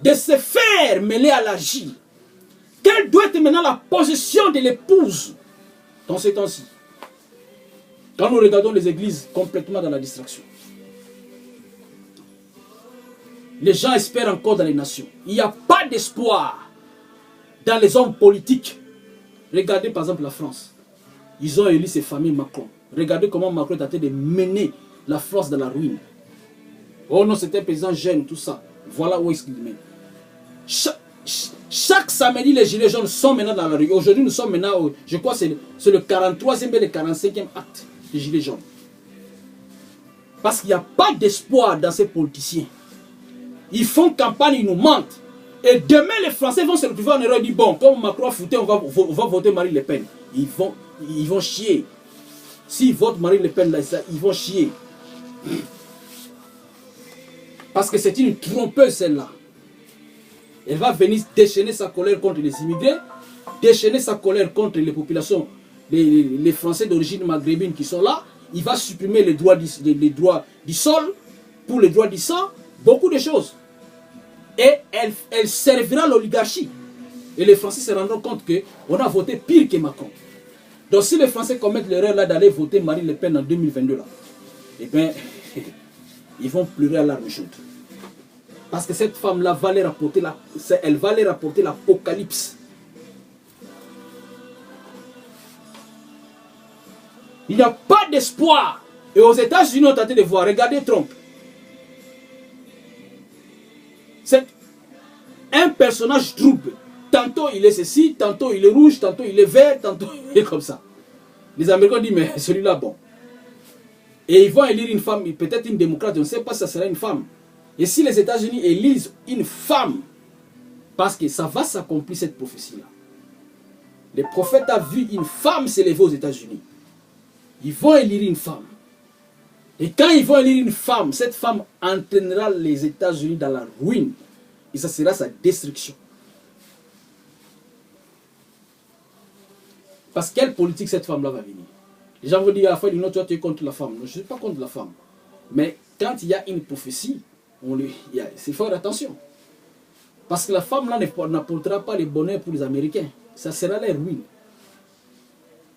de se faire mêler à l'argile, quelle doit être maintenant la position de l'épouse dans ces temps-ci? Quand nous regardons les églises complètement dans la distraction. Les gens espèrent encore dans les nations. Il n'y a pas d'espoir dans les hommes politiques. Regardez par exemple la France. Ils ont élu ces familles Macron. Regardez comment Macron est en train de mener la France dans la ruine. Oh non, c'était un président jeune, tout ça. Voilà où est-ce qu'il mène. Chaque samedi, les gilets jaunes sont maintenant dans la rue. Aujourd'hui, nous sommes maintenant, je crois que c'est le 43e et le 45e acte des gilets jaunes. Parce qu'il n'y a pas d'espoir dans ces politiciens. Ils font campagne, ils nous mentent. Et demain, les Français vont se retrouver en erreur et dire, bon, comme Macron a foutu, on va voter Marine Le Pen. Ils vont chier. S'ils votent Marine Le Pen, là, ils vont chier. Parce que c'est une trompeuse, celle-là. Elle va venir déchaîner sa colère contre les immigrés, déchaîner sa colère contre les populations, les Français d'origine maghrébine qui sont là. Il va supprimer les droits du sol pour les droits du sang, beaucoup de choses. Et elle servira l'oligarchie. Et les Français se rendront compte qu'on a voté pire que Macron. Donc si les Français commettent l'erreur là d'aller voter Marine Le Pen en 2022 là, eh bien, ils vont pleurer à larmes chaudes. Parce que cette femme-là va les rapporter l'apocalypse. Il n'y a pas d'espoir. Et aux États-Unis, on tenté de voir. Regardez Trump. C'est un personnage trouble. Tantôt il est ceci, tantôt il est rouge, tantôt il est vert, tantôt il est comme ça. Les Américains disent, mais celui-là, bon. Et ils vont élire une femme, peut-être une démocrate, on ne sait pas si ça sera une femme. Et si les États-Unis élisent une femme, parce que ça va s'accomplir cette prophétie-là. Le prophète a vu une femme s'élever aux États-Unis. Ils vont élire une femme. Et quand ils vont élire une femme, cette femme entraînera les États-Unis dans la ruine. Et ça sera sa destruction. Parce quelle politique cette femme-là va venir? Les gens vont dire à la fin du nom, toi tu es contre la femme. Non, je ne suis pas contre la femme. Mais quand il y a une prophétie, c'est faire attention. Parce que la femme-là n'apportera pas le bonheur pour les Américains. Ça sera leur ruine.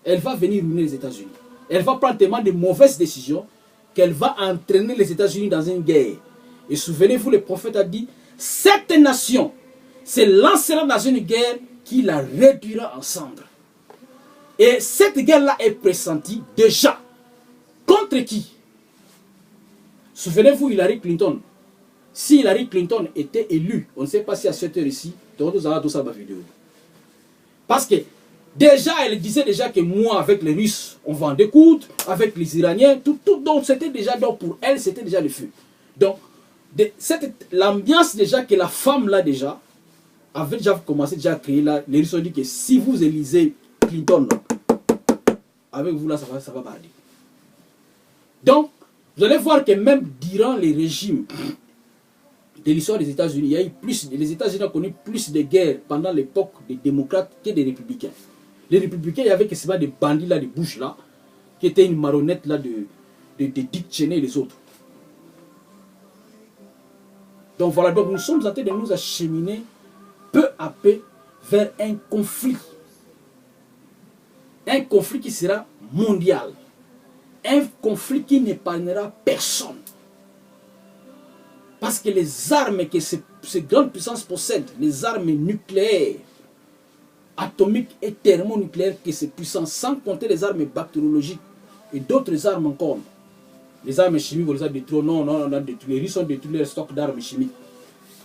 Elle va venir ruiner les États-Unis. Elle va prendre tellement de mauvaises décisions qu'elle va entraîner les États-Unis dans une guerre. Et souvenez-vous, le prophète a dit, cette nation se lancera dans une guerre qui la réduira en cendres. Et cette guerre-là est pressentie déjà. Contre qui? Souvenez-vous, Hillary Clinton. Si Hillary Clinton était élue, on ne sait pas si à cette heure ici, parce que déjà, elle disait déjà que moi, avec les Russes, on va en découdre, avec les Iraniens, tout, donc c'était déjà, donc pour elle, c'était déjà le feu. Donc, l'ambiance déjà que la femme là déjà, avait déjà commencé déjà à créer là, les Russes ont dit que si vous élisez Clinton, avec vous là, ça va barder. Donc, vous allez voir que même durant les régimes de l'histoire des États-Unis, il y a eu les États-Unis ont connu plus de guerres pendant l'époque des démocrates que des républicains. Les républicains, il y avait que c'est des bandits là, des Bush là, qui étaient une marionnette là de Dick Cheney et les autres. Donc voilà, donc nous sommes en train de nous acheminer peu à peu vers un conflit. Un conflit qui sera mondial. Un conflit qui n'épargnera personne. Parce que les armes que ces grandes puissances possèdent, les armes nucléaires, atomiques et thermonucléaires que ces puissances, sans compter les armes bactériologiques et d'autres armes encore. Les armes chimiques, on les a détruites. Non, on a détruit. Les Russes ont détruit leur stock d'armes chimiques.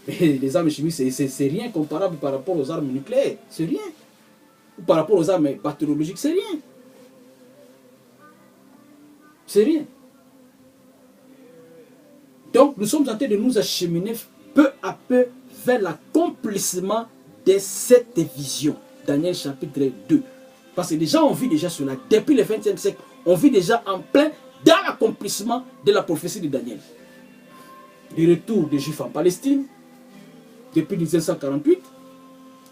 Mais les armes chimiques, c'est rien comparable par rapport aux armes nucléaires. C'est rien. Ou par rapport aux armes bactériologiques, c'est rien. C'est rien. Donc, nous sommes en train de nous acheminer peu à peu vers l'accomplissement de cette vision. Daniel chapitre 2. Parce que déjà, on vit déjà cela. Depuis le XXe siècle, on vit déjà en plein dans l'accomplissement de la prophétie de Daniel. Le retour des Juifs en Palestine, depuis 1948,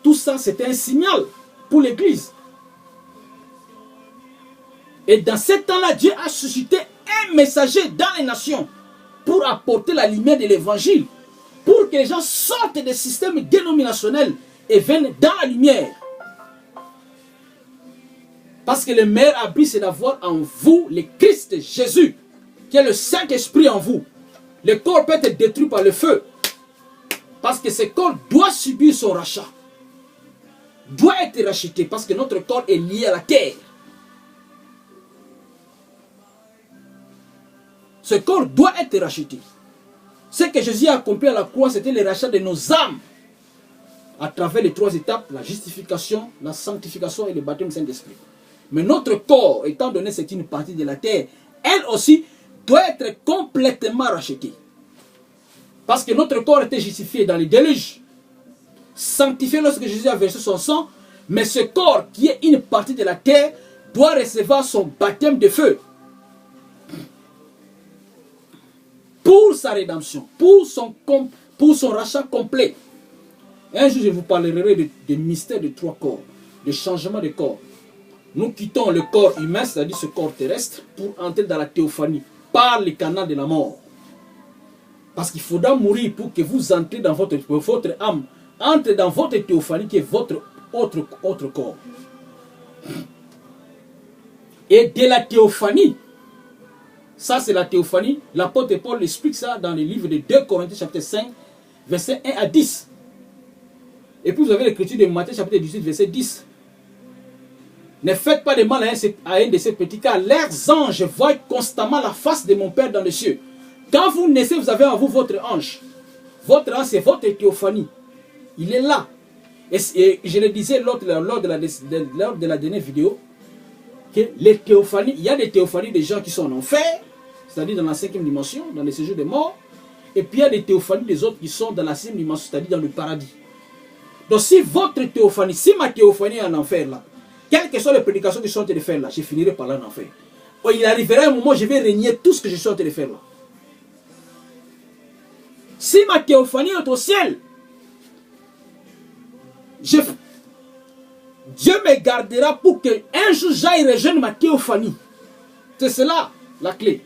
tout ça, c'était un signal pour l'Église. Et dans ce temps-là, Dieu a suscité un messager dans les nations pour apporter la lumière de l'évangile, pour que les gens sortent des systèmes dénominationnels et viennent dans la lumière. Parce que le meilleur abri, c'est d'avoir en vous le Christ Jésus, qui est le Saint-Esprit en vous. Le corps peut être détruit par le feu, parce que ce corps doit subir son rachat, doit être racheté, parce que notre corps est lié à la terre. Ce corps doit être racheté. Ce que Jésus a accompli à la croix, c'était le rachat de nos âmes. À travers les 3 étapes, la justification, la sanctification et le baptême du Saint-Esprit. Mais notre corps, étant donné que c'est une partie de la terre, elle aussi doit être complètement rachetée. Parce que notre corps était justifié dans les déluges, sanctifié lorsque Jésus a versé son sang, mais ce corps qui est une partie de la terre doit recevoir son baptême de feu. Pour sa rédemption, pour son rachat complet. Un jour, je vous parlerai des mystères de 3 corps, de changement de corps. Nous quittons le corps humain, c'est-à-dire ce corps terrestre, pour entrer dans la théophanie, par le canal de la mort. Parce qu'il faudra mourir pour que vous entrez dans votre âme, entre dans votre théophanie qui est votre autre corps. Et de la théophanie, ça c'est la théophanie, l'apôtre Paul explique ça dans le livre de 2 Corinthiens chapitre 5, verset 1 à 10. Et puis vous avez l'écriture de Matthieu chapitre 18, verset 10. Ne faites pas de mal à un de ces petits, car leurs anges voient constamment la face de mon Père dans les cieux. Quand vous naissez, vous avez en vous votre ange. Votre ange, c'est votre théophanie. Il est là. Et je le disais lors de la dernière vidéo, que les théophanies, il y a des théophanies des gens qui sont en enfer, c'est-à-dire dans la 5e dimension, dans les séjours des morts. Et puis il y a des théophanies des autres qui sont dans la 6e dimension, c'est-à-dire dans le paradis. Donc si votre théophanie, si ma théophanie est en enfer là, quelles que soient les prédications que je suis en train de faire là, je finirai par là en enfer. Il arrivera un moment où je vais régner tout ce que je suis en train de faire là. Si ma théophanie est au ciel, Dieu me gardera pour qu'un jour j'aille rejoindre ma théophanie. C'est cela la clé.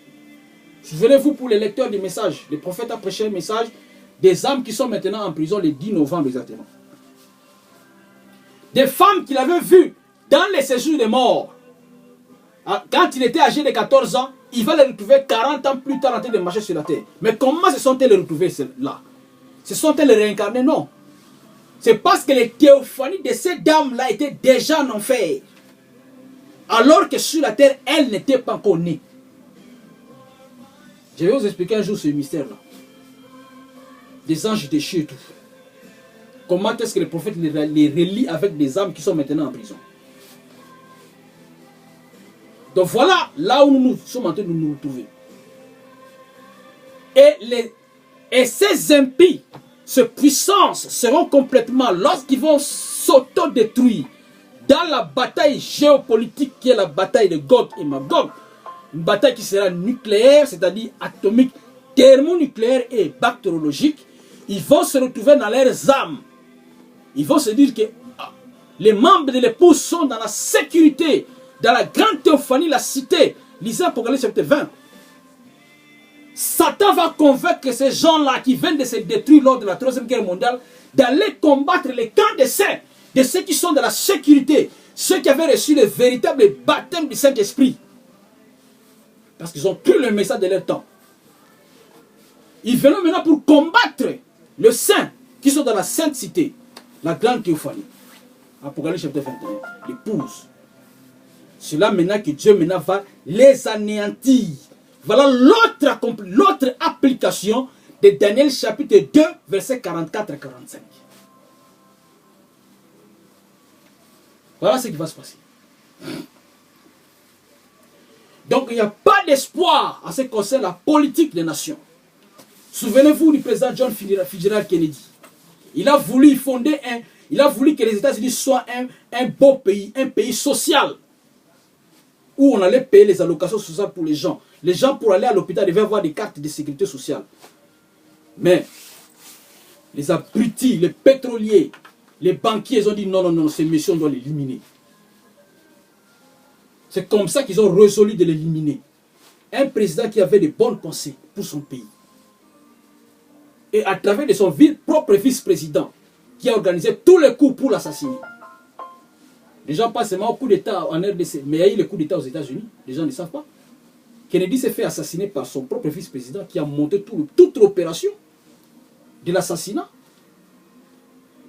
Souvenez-vous pour les lecteurs du message, le prophète a prêché un message des âmes qui sont maintenant en prison le 10 novembre exactement. Des femmes qu'il avait vues dans les séjours des morts. Quand il était âgé de 14 ans, il va les retrouver 40 ans plus tard en train de marcher sur la terre. Mais comment se sont-elles retrouvées là? Se sont-elles réincarnées? Non. C'est parce que les théophanies de ces dames-là étaient déjà en enfer. Alors que sur la terre, elles n'étaient pas encore nées. Je vais vous expliquer un jour ce mystère-là. Des anges déchus et tout. Comment est-ce que les prophètes les relient avec des âmes qui sont maintenant en prison? Donc voilà là où nous sommes en train de nous retrouver. Et ces impies, ces puissances seront complètement, lorsqu'ils vont s'auto-détruire dans la bataille géopolitique qui est la bataille de Gog et Magog, une bataille qui sera nucléaire, c'est-à-dire atomique, thermonucléaire et bactériologique, ils vont se retrouver dans leurs âmes. Ils vont se dire que les membres de l'épouse sont dans la sécurité, dans la grande théophanie, la cité. Lisez Apocalypse chapitre 20. Satan va convaincre ces gens-là qui viennent de se détruire lors de la Troisième Guerre mondiale d'aller combattre les camps des saints, de ceux qui sont dans la sécurité, ceux qui avaient reçu le véritable baptême du Saint-Esprit. Parce qu'ils ont cru le message de leur temps. Ils viennent maintenant pour combattre les saints qui sont dans la sainte cité, la grande théophanie. Apocalypse chapitre 21, l'épouse. C'est là maintenant que Dieu maintenant va les anéantir. Voilà l'autre application de Daniel chapitre 2, versets 44 à 45. Voilà ce qui va se passer. Donc il n'y a pas d'espoir en ce qui concerne la politique des nations. Souvenez-vous du président John Fitzgerald Kennedy. Il a voulu fonder il a voulu que les États-Unis soient un beau pays, un pays social, où on allait payer les allocations sociales pour les gens. Les gens, pour aller à l'hôpital, devaient avoir des cartes de sécurité sociale. Mais les abrutis, les pétroliers, les banquiers, ils ont dit non, non, non, ces messieurs, on doit l'éliminer. C'est comme ça qu'ils ont résolu de l'éliminer. Un président qui avait de bonnes pensées pour son pays. Et à travers de son propre vice-président, qui a organisé tous les coups pour l'assassiner. Les gens passent seulement au coup d'État en RDC, mais il y a eu le coup d'État aux États-Unis. Les gens ne savent pas. Kennedy s'est fait assassiner par son propre vice-président qui a monté toute l'opération de l'assassinat.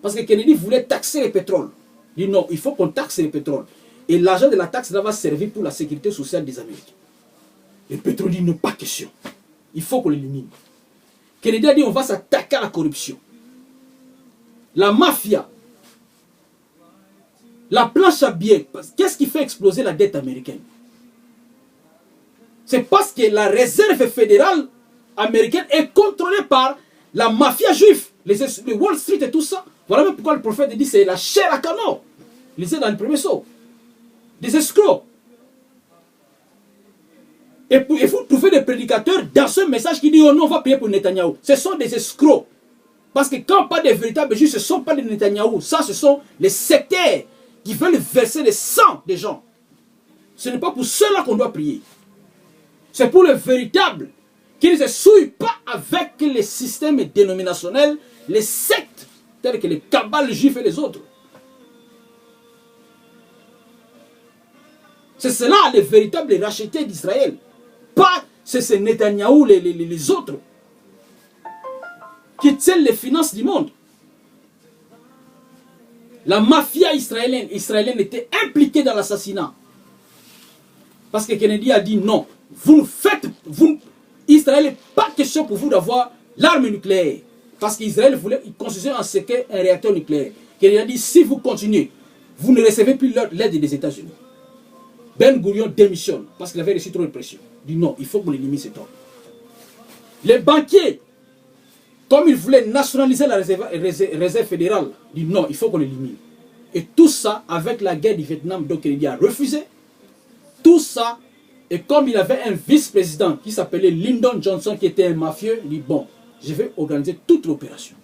Parce que Kennedy voulait taxer le pétrole. Il dit non, il faut qu'on taxe le pétrole. Et l'argent de la taxe là va servir pour la sécurité sociale des Américains. Le pétrole dit non, pas question. Il faut qu'on l'élimine. Kennedy a dit on va s'attaquer à la corruption. La mafia. La planche à billets. Qu'est-ce qui fait exploser la dette américaine? C'est parce que la réserve fédérale américaine est contrôlée par la mafia juive. Les Wall Street et tout ça. Voilà même pourquoi le prophète dit c'est la chair à canon. Lisez dans le premier saut. Des escrocs. Et vous trouvez des prédicateurs dans ce message qui dit oh non, on va payer pour Netanyahou. Ce sont des escrocs. Parce que quand on parle des véritables juifs, ce ne sont pas des Netanyahou. Ça, ce sont les sectaires qui veulent verser le sang des gens. Ce n'est pas pour ceux-là qu'on doit prier. C'est pour les véritables qui ne se souillent pas avec les systèmes dénominationnels, les sectes, tels que les cabales juifs et les autres. C'est cela les véritables rachetés d'Israël. Pas ces Netanyahou, les autres, qui tiennent les finances du monde. La mafia israélienne était impliquée dans l'assassinat. Parce que Kennedy a dit non, Israël n'est pas question pour vous d'avoir l'arme nucléaire. Parce qu'Israël voulait construire en secret un réacteur nucléaire. Kennedy a dit si vous continuez, vous ne recevez plus l'aide des États-Unis. Ben Gurion démissionne parce qu'il avait reçu trop de pression. Il dit non, il faut qu'on élimine cet homme. Les banquiers, comme ils voulaient nationaliser la réserve fédérale, dit non, il faut qu'on l'élimine. Et tout ça, avec la guerre du Vietnam, donc Kennedy a refusé. Tout ça, et comme il avait un vice-président qui s'appelait Lyndon Johnson, qui était un mafieux, il dit bon, je vais organiser toute l'opération.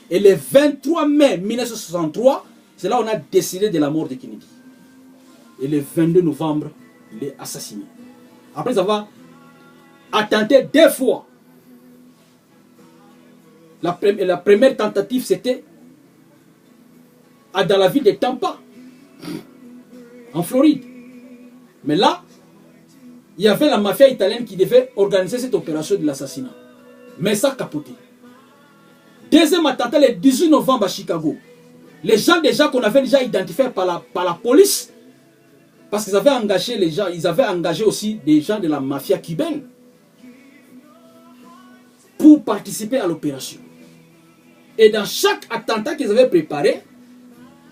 Et le 23 mai 1963, C'est là où on a décidé de la mort de Kennedy. Et le 22 novembre, il est assassiné. Après avoir attenté 2 fois. La première tentative, c'était dans la ville de Tampa, en Floride. Mais là, il y avait la mafia italienne qui devait organiser cette opération de l'assassinat. Mais ça a capoté. Deuxième attentat, le 18 novembre à Chicago. Les gens déjà qu'on avait déjà identifiés par la police, parce qu'ils avaient engagé les gens, ils avaient engagé aussi des gens de la mafia cubaine pour participer à l'opération. Et dans chaque attentat qu'ils avaient préparé,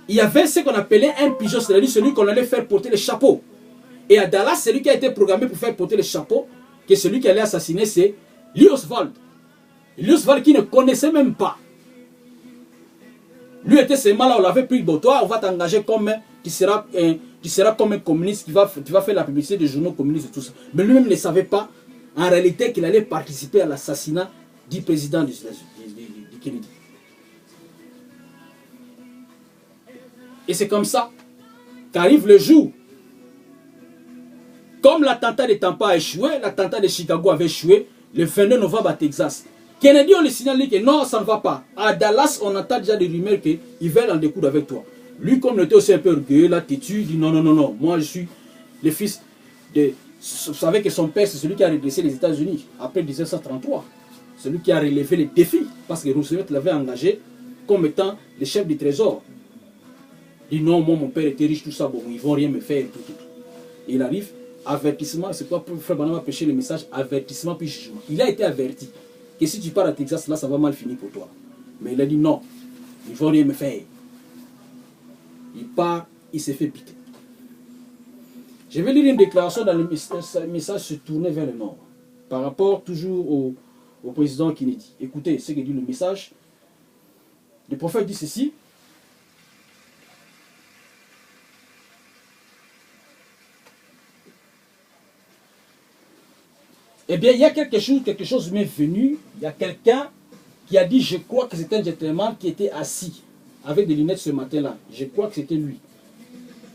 il y avait ce qu'on appelait un pigeon, c'est-à-dire celui qu'on allait faire porter le chapeau. Et à Dallas, celui qui a été programmé pour faire porter le chapeau, qui est celui qui allait assassiner, c'est Lee Oswald. Lee Oswald qui ne connaissait même pas. Lui était seulement là, on l'avait pris, bon, toi, on va t'engager comme tu seras comme un communiste, tu vas faire la publicité des journaux communistes et tout ça. Mais lui-même ne savait pas, en réalité, qu'il allait participer à l'assassinat du président des États-Unis, de Kennedy. Et c'est comme ça qu'arrive le jour. Comme l'attentat de Tampa a échoué, l'attentat de Chicago avait échoué, le 22 novembre à Texas. Kennedy, on le signale que non, ça ne va pas. À Dallas, on entend déjà des rumeurs qu'ils veulent en découdre avec toi. Lui, comme il était aussi un peu orgueilleux, là, têtu, il dit non, non, non, non. Moi, je suis le fils de... Vous savez que son père, c'est celui qui a redressé les États-Unis après 1933. Celui qui a relevé les défis. Parce que Roosevelt l'avait engagé comme étant le chef du trésor. Il dit non, moi, mon père était riche, tout ça, bon, ils ne vont rien me faire, tout. Et il arrive, avertissement, c'est quoi pour Frère Branham a prêché le message, avertissement puis jugement. Il a été averti que si tu pars à Texas, là, ça va mal finir pour toi. Mais il a dit non, ils ne vont rien me faire. Il part, il s'est fait piquer. Je vais lire une déclaration dans le message se tourner vers le nord. Par rapport toujours au président Kennedy. Écoutez ce que dit le message. Le prophète dit ceci. Eh bien, il y a quelque chose m'est venu. Il y a quelqu'un qui a dit, je crois que c'était un gentleman qui était assis avec des lunettes ce matin-là. Je crois que c'était lui.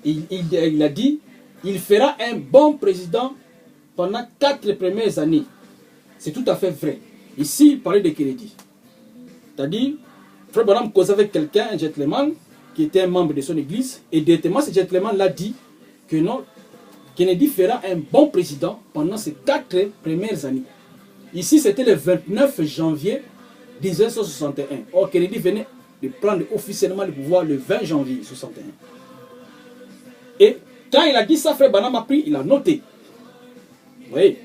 Et il a dit, il fera un bon président pendant 4 premières années. C'est tout à fait vrai. Ici, il parlait de Kennedy. C'est-à-dire, Frère Branham causait avec quelqu'un, un gentleman, qui était un membre de son église. Et directement, ce gentleman l'a dit que non, Kennedy fera un bon président pendant ces 4 premières années. Ici, c'était le 29 janvier 1961. Or, Kennedy venait de prendre officiellement le pouvoir le 20 janvier 1961. Et quand il a dit ça, Frère Branham a pris, il a noté. Vous voyez.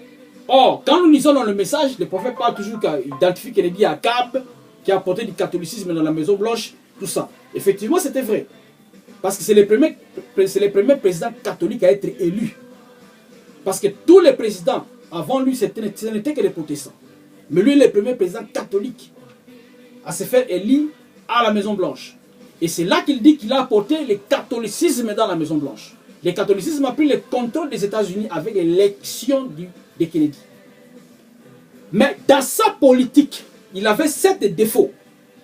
Or, quand nous lisons dans le message, le prophète parle toujours qu'il identifie Kennedy à Cap, qui a apporté du catholicisme dans la Maison Blanche, tout ça. Effectivement, c'était vrai. Parce que c'est le premier président catholique à être élu. Parce que tous les présidents, avant lui, ce n'étaient que des protestants. Mais lui, est le premier président catholique à se faire élire à la Maison Blanche. Et c'est là qu'il dit qu'il a apporté le catholicisme dans la Maison Blanche. Le catholicisme a pris le contrôle des États-Unis avec l'élection de Kennedy. Mais dans sa politique, il avait 7 défauts.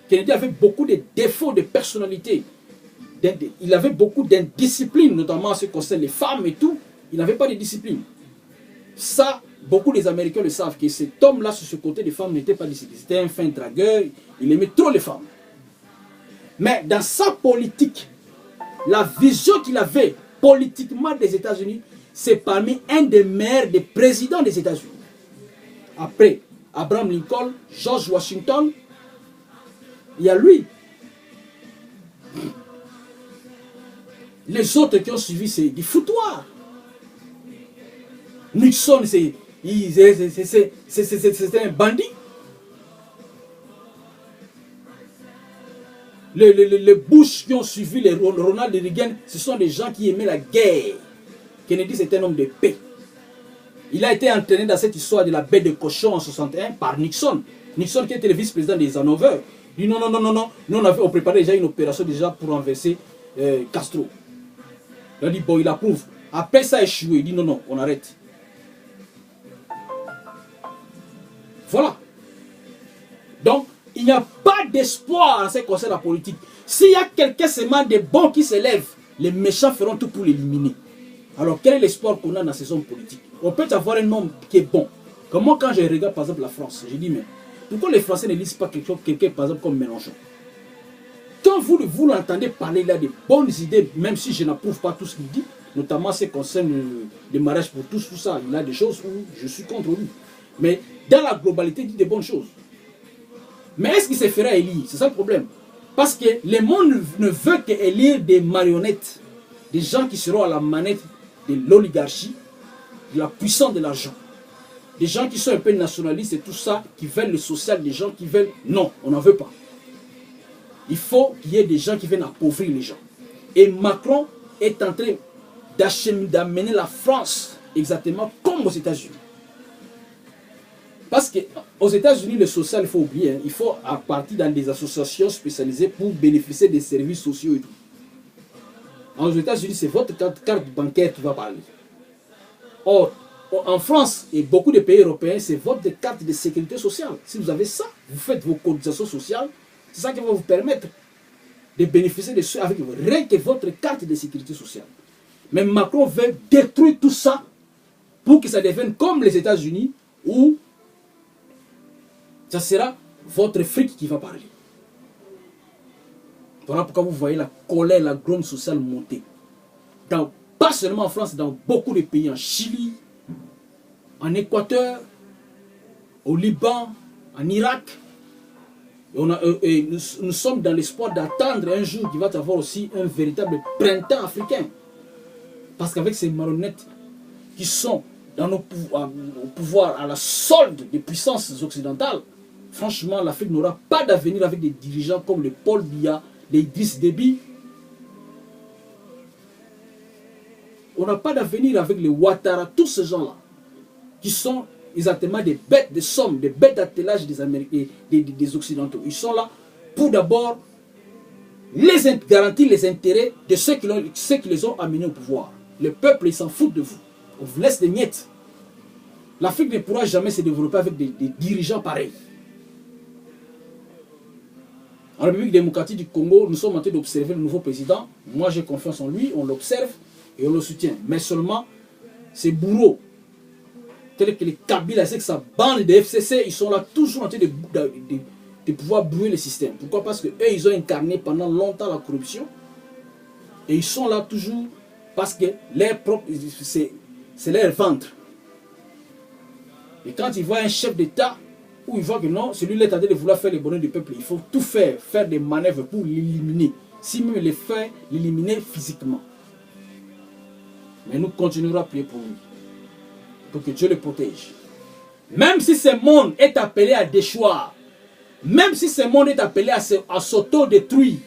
Kennedy avait beaucoup de défauts de personnalité. Il avait beaucoup d'indiscipline, notamment en ce qui concerne les femmes et tout. Il n'avait pas de discipline. Ça, beaucoup des Américains le savent, que cet homme-là, sur ce côté des femmes, n'était pas discipliné. C'était un fin dragueur, il aimait trop les femmes. Mais dans sa politique, la vision qu'il avait politiquement des États-Unis, c'est parmi un des meilleurs des présidents des États-Unis. Après Abraham Lincoln, George Washington, il y a lui. Les autres qui ont suivi, c'est des foutoirs. Nixon, c'est un bandit. Les Bush qui ont suivi les Ronald Reagan, ce sont des gens qui aimaient la guerre. Kennedy, c'était un homme de paix. Il a été entraîné dans cette histoire de la baie de cochon en 61 par Nixon. Nixon qui était le vice-président des Hanover. Il dit non, non, non, non, non. Nous, on préparait déjà une opération déjà pour renverser Castro. Il a dit, bon, il approuve. Après ça a échoué. Il dit non, non, on arrête. Voilà. Donc, il n'y a pas d'espoir en ce qui concerne la politique. S'il y a quelqu'un seulement de bons qui s'élève, les méchants feront tout pour l'éliminer. Alors quel est l'espoir qu'on a dans ces hommes politiques? On peut avoir un homme qui est bon. Comme moi, quand je regarde par exemple la France, je dis mais pourquoi les Français ne lisent pas quelqu'un par exemple comme Mélenchon? Quand vous l'entendez parler, il a des bonnes idées, même si je n'approuve pas tout ce qu'il dit, notamment ce qui concerne le mariage pour tous, tout ça, il a des choses où je suis contre lui. Mais dans la globalité, il dit des bonnes choses. Mais est-ce qu'il se fera élire? C'est ça le problème. Parce que le monde ne veut qu'élire des marionnettes, des gens qui seront à la manette de l'oligarchie, de la puissance de l'argent. Des gens qui sont un peu nationalistes et tout ça, qui veulent le social, des gens qui veulent... Non, on n'en veut pas. Il faut qu'il y ait des gens qui viennent appauvrir les gens. Et Macron est en train d'amener la France exactement comme aux États-Unis. Parce qu'aux États-Unis, le social, il faut oublier, hein, il faut partir dans des associations spécialisées pour bénéficier des services sociaux et tout. Aux États-Unis, c'est votre carte bancaire qui va parler. Or, en France et beaucoup de pays européens, c'est votre carte de sécurité sociale. Si vous avez ça, vous faites vos cotisations sociales. C'est ça qui va vous permettre de bénéficier de ça avec rien que votre carte de sécurité sociale. Mais Macron veut détruire tout ça pour que ça devienne comme les États-Unis où ça sera votre fric qui va parler. Voilà pourquoi vous voyez la colère, la grogne sociale monter. Pas seulement en France, dans beaucoup de pays, en Chili, en Équateur, au Liban, en Irak. Nous sommes dans l'espoir d'attendre un jour qu'il va y avoir aussi un véritable printemps africain. Parce qu'avec ces marionnettes qui sont dans au pouvoir à la solde des puissances occidentales, franchement, l'Afrique n'aura pas d'avenir avec des dirigeants comme le Paul Biya, les Idriss Déby. On n'a pas d'avenir avec les Ouattara, tous ces gens-là, qui sont exactement des bêtes de somme, des bêtes d'attelage des Américains, des Occidentaux. Ils sont là pour d'abord garantir les intérêts de ceux qui les ont amenés au pouvoir. Le peuple, ils s'en foutent de vous. On vous laisse des miettes. L'Afrique ne pourra jamais se développer avec des dirigeants pareils. En République démocratique du Congo, nous sommes en train d'observer le nouveau président. Moi, j'ai confiance en lui, on l'observe et on le soutient. Mais seulement, ces bourreaux, tels que les Kabila, c'est que sa bande de FCC, ils sont là toujours en train de pouvoir brûler le système. Pourquoi? Parce qu'eux, ils ont incarné pendant longtemps la corruption. Et ils sont là toujours parce que c'est leur ventre. Et quand ils voient un chef d'État, où ils voient que non, celui-là est en train de vouloir faire le bonheur du peuple, il faut tout faire des manœuvres pour l'éliminer. Si même les faire, l'éliminer physiquement. Mais nous continuerons à prier pour lui. Pour que Dieu le protège. Même si ce monde est appelé à déchoir, même si ce monde est appelé à s'auto-détruire,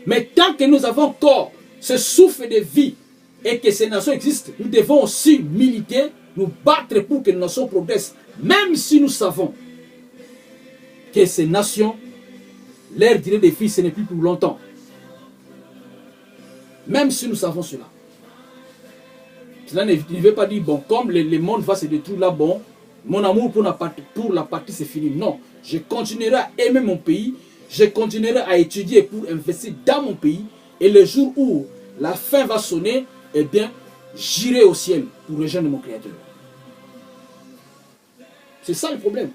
mais tant que nous avons encore ce souffle de vie et que ces nations existent, nous devons aussi militer, nous battre pour que les nations progressent, même si nous savons que ces nations, leur durée de vie, ce n'est plus pour longtemps. Même si nous savons cela. Cela ne veut pas dire, bon, comme le monde va se détruire là, bon, mon amour pour la partie c'est fini. Non, je continuerai à aimer mon pays, je continuerai à étudier pour investir dans mon pays, et le jour où la fin va sonner, eh bien, j'irai au ciel pour rejoindre mon Créateur. C'est ça le problème.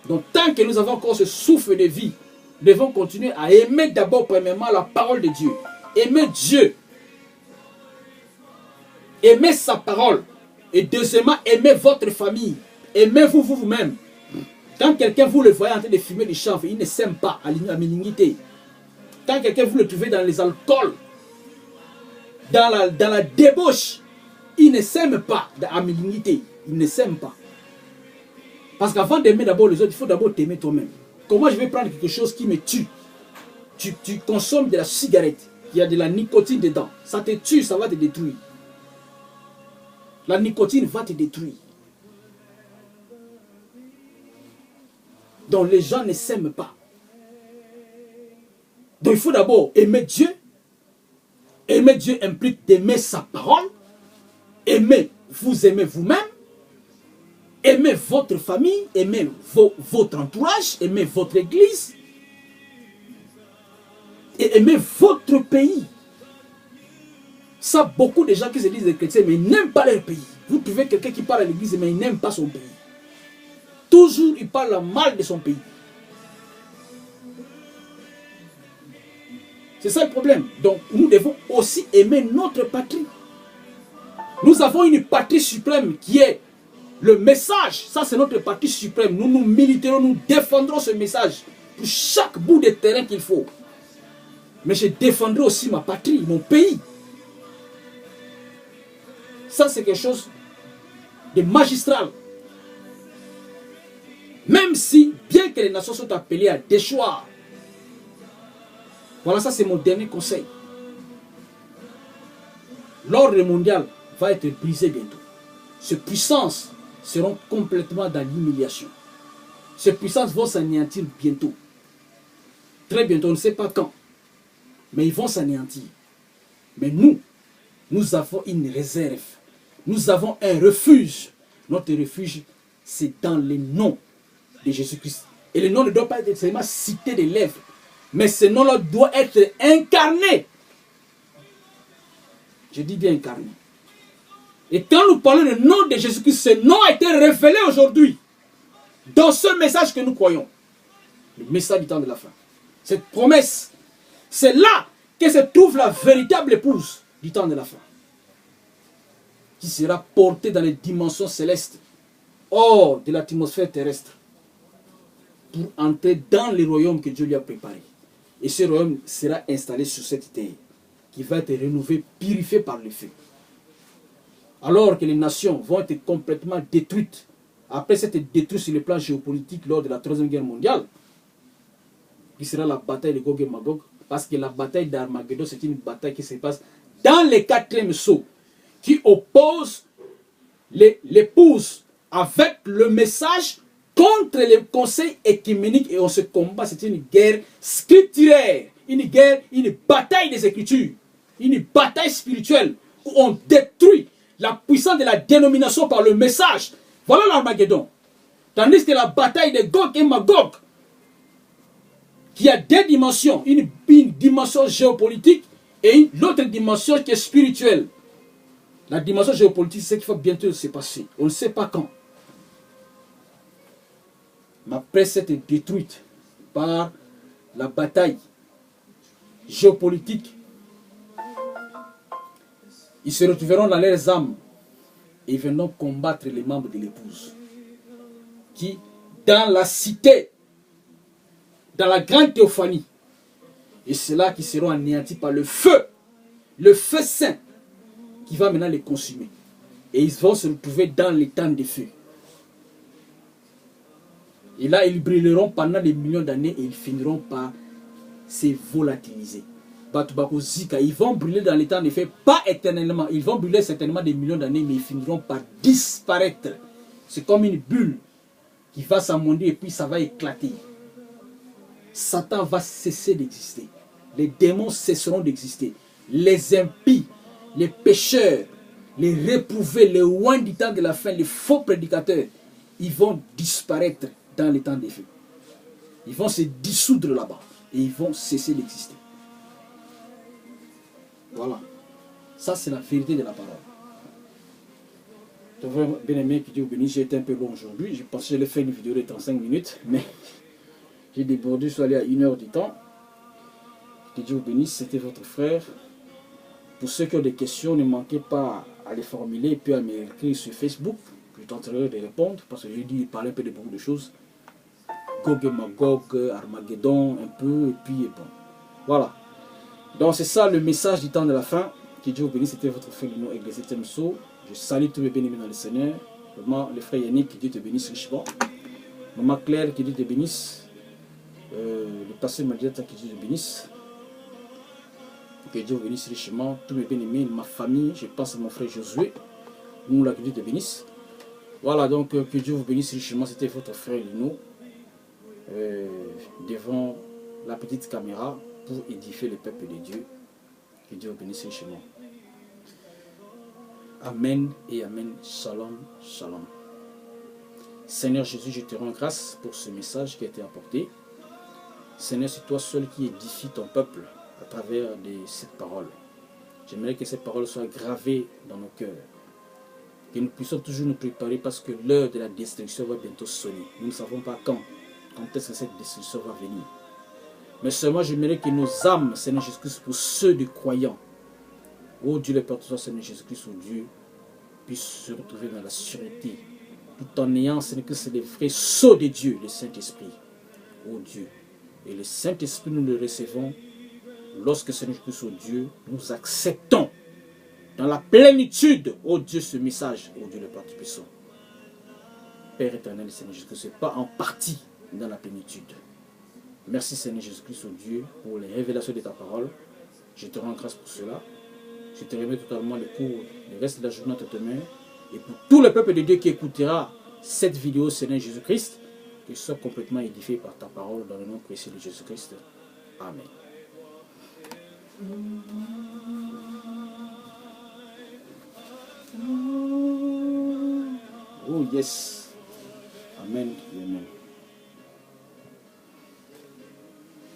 Donc, tant que nous avons encore ce souffle de vie, nous devons continuer à aimer d'abord, premièrement, la parole de Dieu. Aimer Dieu. Aimez sa parole. Et deuxièmement, aimez votre famille. Aimez-vous vous-même. Quand quelqu'un vous le voyez en train de fumer du chanvre, il ne s'aime pas à l'iniquité. Quand quelqu'un vous le trouvez dans les alcools, dans la débauche, il ne s'aime pas à l'iniquité. Il ne s'aime pas. Parce qu'avant d'aimer d'abord les autres, il faut d'abord t'aimer toi-même. Comment je vais prendre quelque chose qui me tue? Tu consommes de la cigarette, il y a de la nicotine dedans. Ça te tue, ça va te détruire. La nicotine va te détruire. Donc les gens ne s'aiment pas. Donc il faut d'abord aimer Dieu. Aimer Dieu implique d'aimer sa parole. Aimer vous-même. Aimez votre famille, aimez votre entourage, aimez votre église, et aimez votre pays. Ça, beaucoup de gens qui se disent des chrétiens, mais ils n'aiment pas leur pays. Vous trouvez quelqu'un qui parle à l'église, mais il n'aime pas son pays. Toujours, il parle mal de son pays. C'est ça le problème. Donc, nous devons aussi aimer notre patrie. Nous avons une patrie suprême qui est le message. Ça, c'est notre patrie suprême. Nous nous militerons, nous défendrons ce message pour chaque bout de terrain qu'il faut. Mais je défendrai aussi ma patrie, mon pays. Ça, c'est quelque chose de magistral. Même si, bien que les nations soient appelées à déchoir, voilà, ça c'est mon dernier conseil. L'ordre mondial va être brisé bientôt. Ces puissances seront complètement dans l'humiliation. Ces puissances vont s'anéantir bientôt. Très bientôt, on ne sait pas quand. Mais ils vont s'anéantir. Mais nous avons une réserve. Nous avons un refuge. Notre refuge, c'est dans le nom de Jésus-Christ. Et le nom ne doit pas être seulement cité des lèvres. Mais ce nom-là doit être incarné. Je dis bien incarné. Et quand nous parlons du nom de Jésus-Christ, ce nom a été révélé aujourd'hui. Dans ce message que nous croyons. Le message du temps de la fin. Cette promesse. C'est là que se trouve la véritable épouse du temps de la fin. Qui sera portée dans les dimensions célestes. Hors de l'atmosphère terrestre. Pour entrer dans le royaume que Dieu lui a préparé. Et ce royaume sera installé sur cette terre. Qui va être rénové, purifié par le feu. Alors que les nations vont être complètement détruites. Après s'être détruites sur le plan géopolitique lors de la Troisième Guerre mondiale. Qui sera la bataille de Gog et Magog. Parce que la bataille d'Armageddon, c'est une bataille qui se passe dans le quatrième sceau. Qui oppose l'épouse avec le message contre les conseils écuméniques. Et on se combat, c'est une guerre scripturaire. Une guerre, une bataille des Écritures. Une bataille spirituelle où on détruit la puissance de la dénomination par le message. Voilà l'Armageddon. Tandis que la bataille de Gog et Magog, qui a deux dimensions, une dimension géopolitique et l'autre dimension qui est spirituelle. La dimension géopolitique, c'est ce qu'il faut bientôt se passer. On ne sait pas quand. Mais après s'être détruite par la bataille géopolitique, ils se retrouveront dans leurs âmes et viendront combattre les membres de l'épouse qui, dans la cité, dans la grande théophanie, et c'est là qu'ils seront anéantis par le feu saint qui va maintenant les consumer. Et ils vont se retrouver dans les temps de feu. Et là, ils brilleront pendant des millions d'années et ils finiront par se volatiliser. Ils vont brûler dans les temps de feu, pas éternellement. Ils vont brûler certainement des millions d'années, mais ils finiront par disparaître. C'est comme une bulle qui va s'amondir et puis ça va éclater. Satan va cesser d'exister. Les démons cesseront d'exister. Les impies, les pécheurs, les réprouvés, les oins du temps de la fin, les faux prédicateurs, ils vont disparaître dans les temps des feux. Ils vont se dissoudre là-bas et ils vont cesser d'exister. Voilà. Ça, c'est la vérité de la parole. Je voudrais bien aimer que Dieu vous bénisse. J'ai été un peu long aujourd'hui. Je pensais que j'allais faire une vidéo de 35 minutes, mais j'ai débordé, je suis allé à 1 heure du temps. Que Dieu vous bénisse. C'était votre frère. Pour ceux qui ont des questions, ne manquez pas à les formuler et puis à m'écrire sur Facebook. Je tenterai de répondre parce que j'ai dit parler un peu de beaucoup de choses. Gog et Magog, Armageddon, un peu, et puis bon. Voilà. Donc c'est ça le message du temps de la fin. Que Dieu vous bénisse. C'était votre frère Lino avec le 7e sceau. Je salue tous mes bien-aimés dans le Seigneur. Vraiment, le frère Yannick, que Dieu te bénisse richement. Maman Claire, que Dieu te bénisse. Le pasteur Madiata, que Dieu te bénisse. Que Dieu vous bénisse richement. Tous mes bien-aimés, ma famille, je pense à mon frère Josué. Nous, là, que Dieu te bénisse. Voilà, donc que Dieu vous bénisse richement. C'était votre frère Lino. Devant la petite caméra pour édifier le peuple de Dieu. Que Dieu vous bénisse richement. Amen et Amen. Shalom, shalom. Seigneur Jésus, je te rends grâce pour ce message qui a été apporté. Seigneur, c'est toi seul qui édifie ton peuple à travers cette parole. J'aimerais que cette parole soit gravée dans nos cœurs. Que nous puissions toujours nous préparer parce que l'heure de la destruction va bientôt sonner. Nous ne savons pas quand est-ce que cette destruction va venir. Mais seulement j'aimerais que nos âmes, Seigneur Jésus-Christ, pour ceux des croyants, ô Dieu le Père, Seigneur Jésus-Christ, ô Dieu, puissent se retrouver dans la sûreté, tout en ayant, Seigneur, que c'est le vrai sceau de Dieu, le Saint-Esprit, ô Dieu. Et le Saint-Esprit, nous le recevons lorsque, Seigneur Jésus-Christ, ô Dieu, nous acceptons dans la plénitude, ô Dieu, ce message, ô Dieu le Père Tout-Puissant. Père éternel, Seigneur Jésus-Christ, ce n'est pas en partie dans la plénitude. Merci Seigneur Jésus-Christ, oh Dieu, pour les révélations de ta parole. Je te rends grâce pour cela. Je te remets totalement le reste de la journée entre tes mains. Et pour tout le peuple de Dieu qui écoutera cette vidéo, Seigneur Jésus-Christ, qu'il soit complètement édifié par ta parole dans le nom précieux de Jésus-Christ. Amen. Oh yes. Amen. Amen.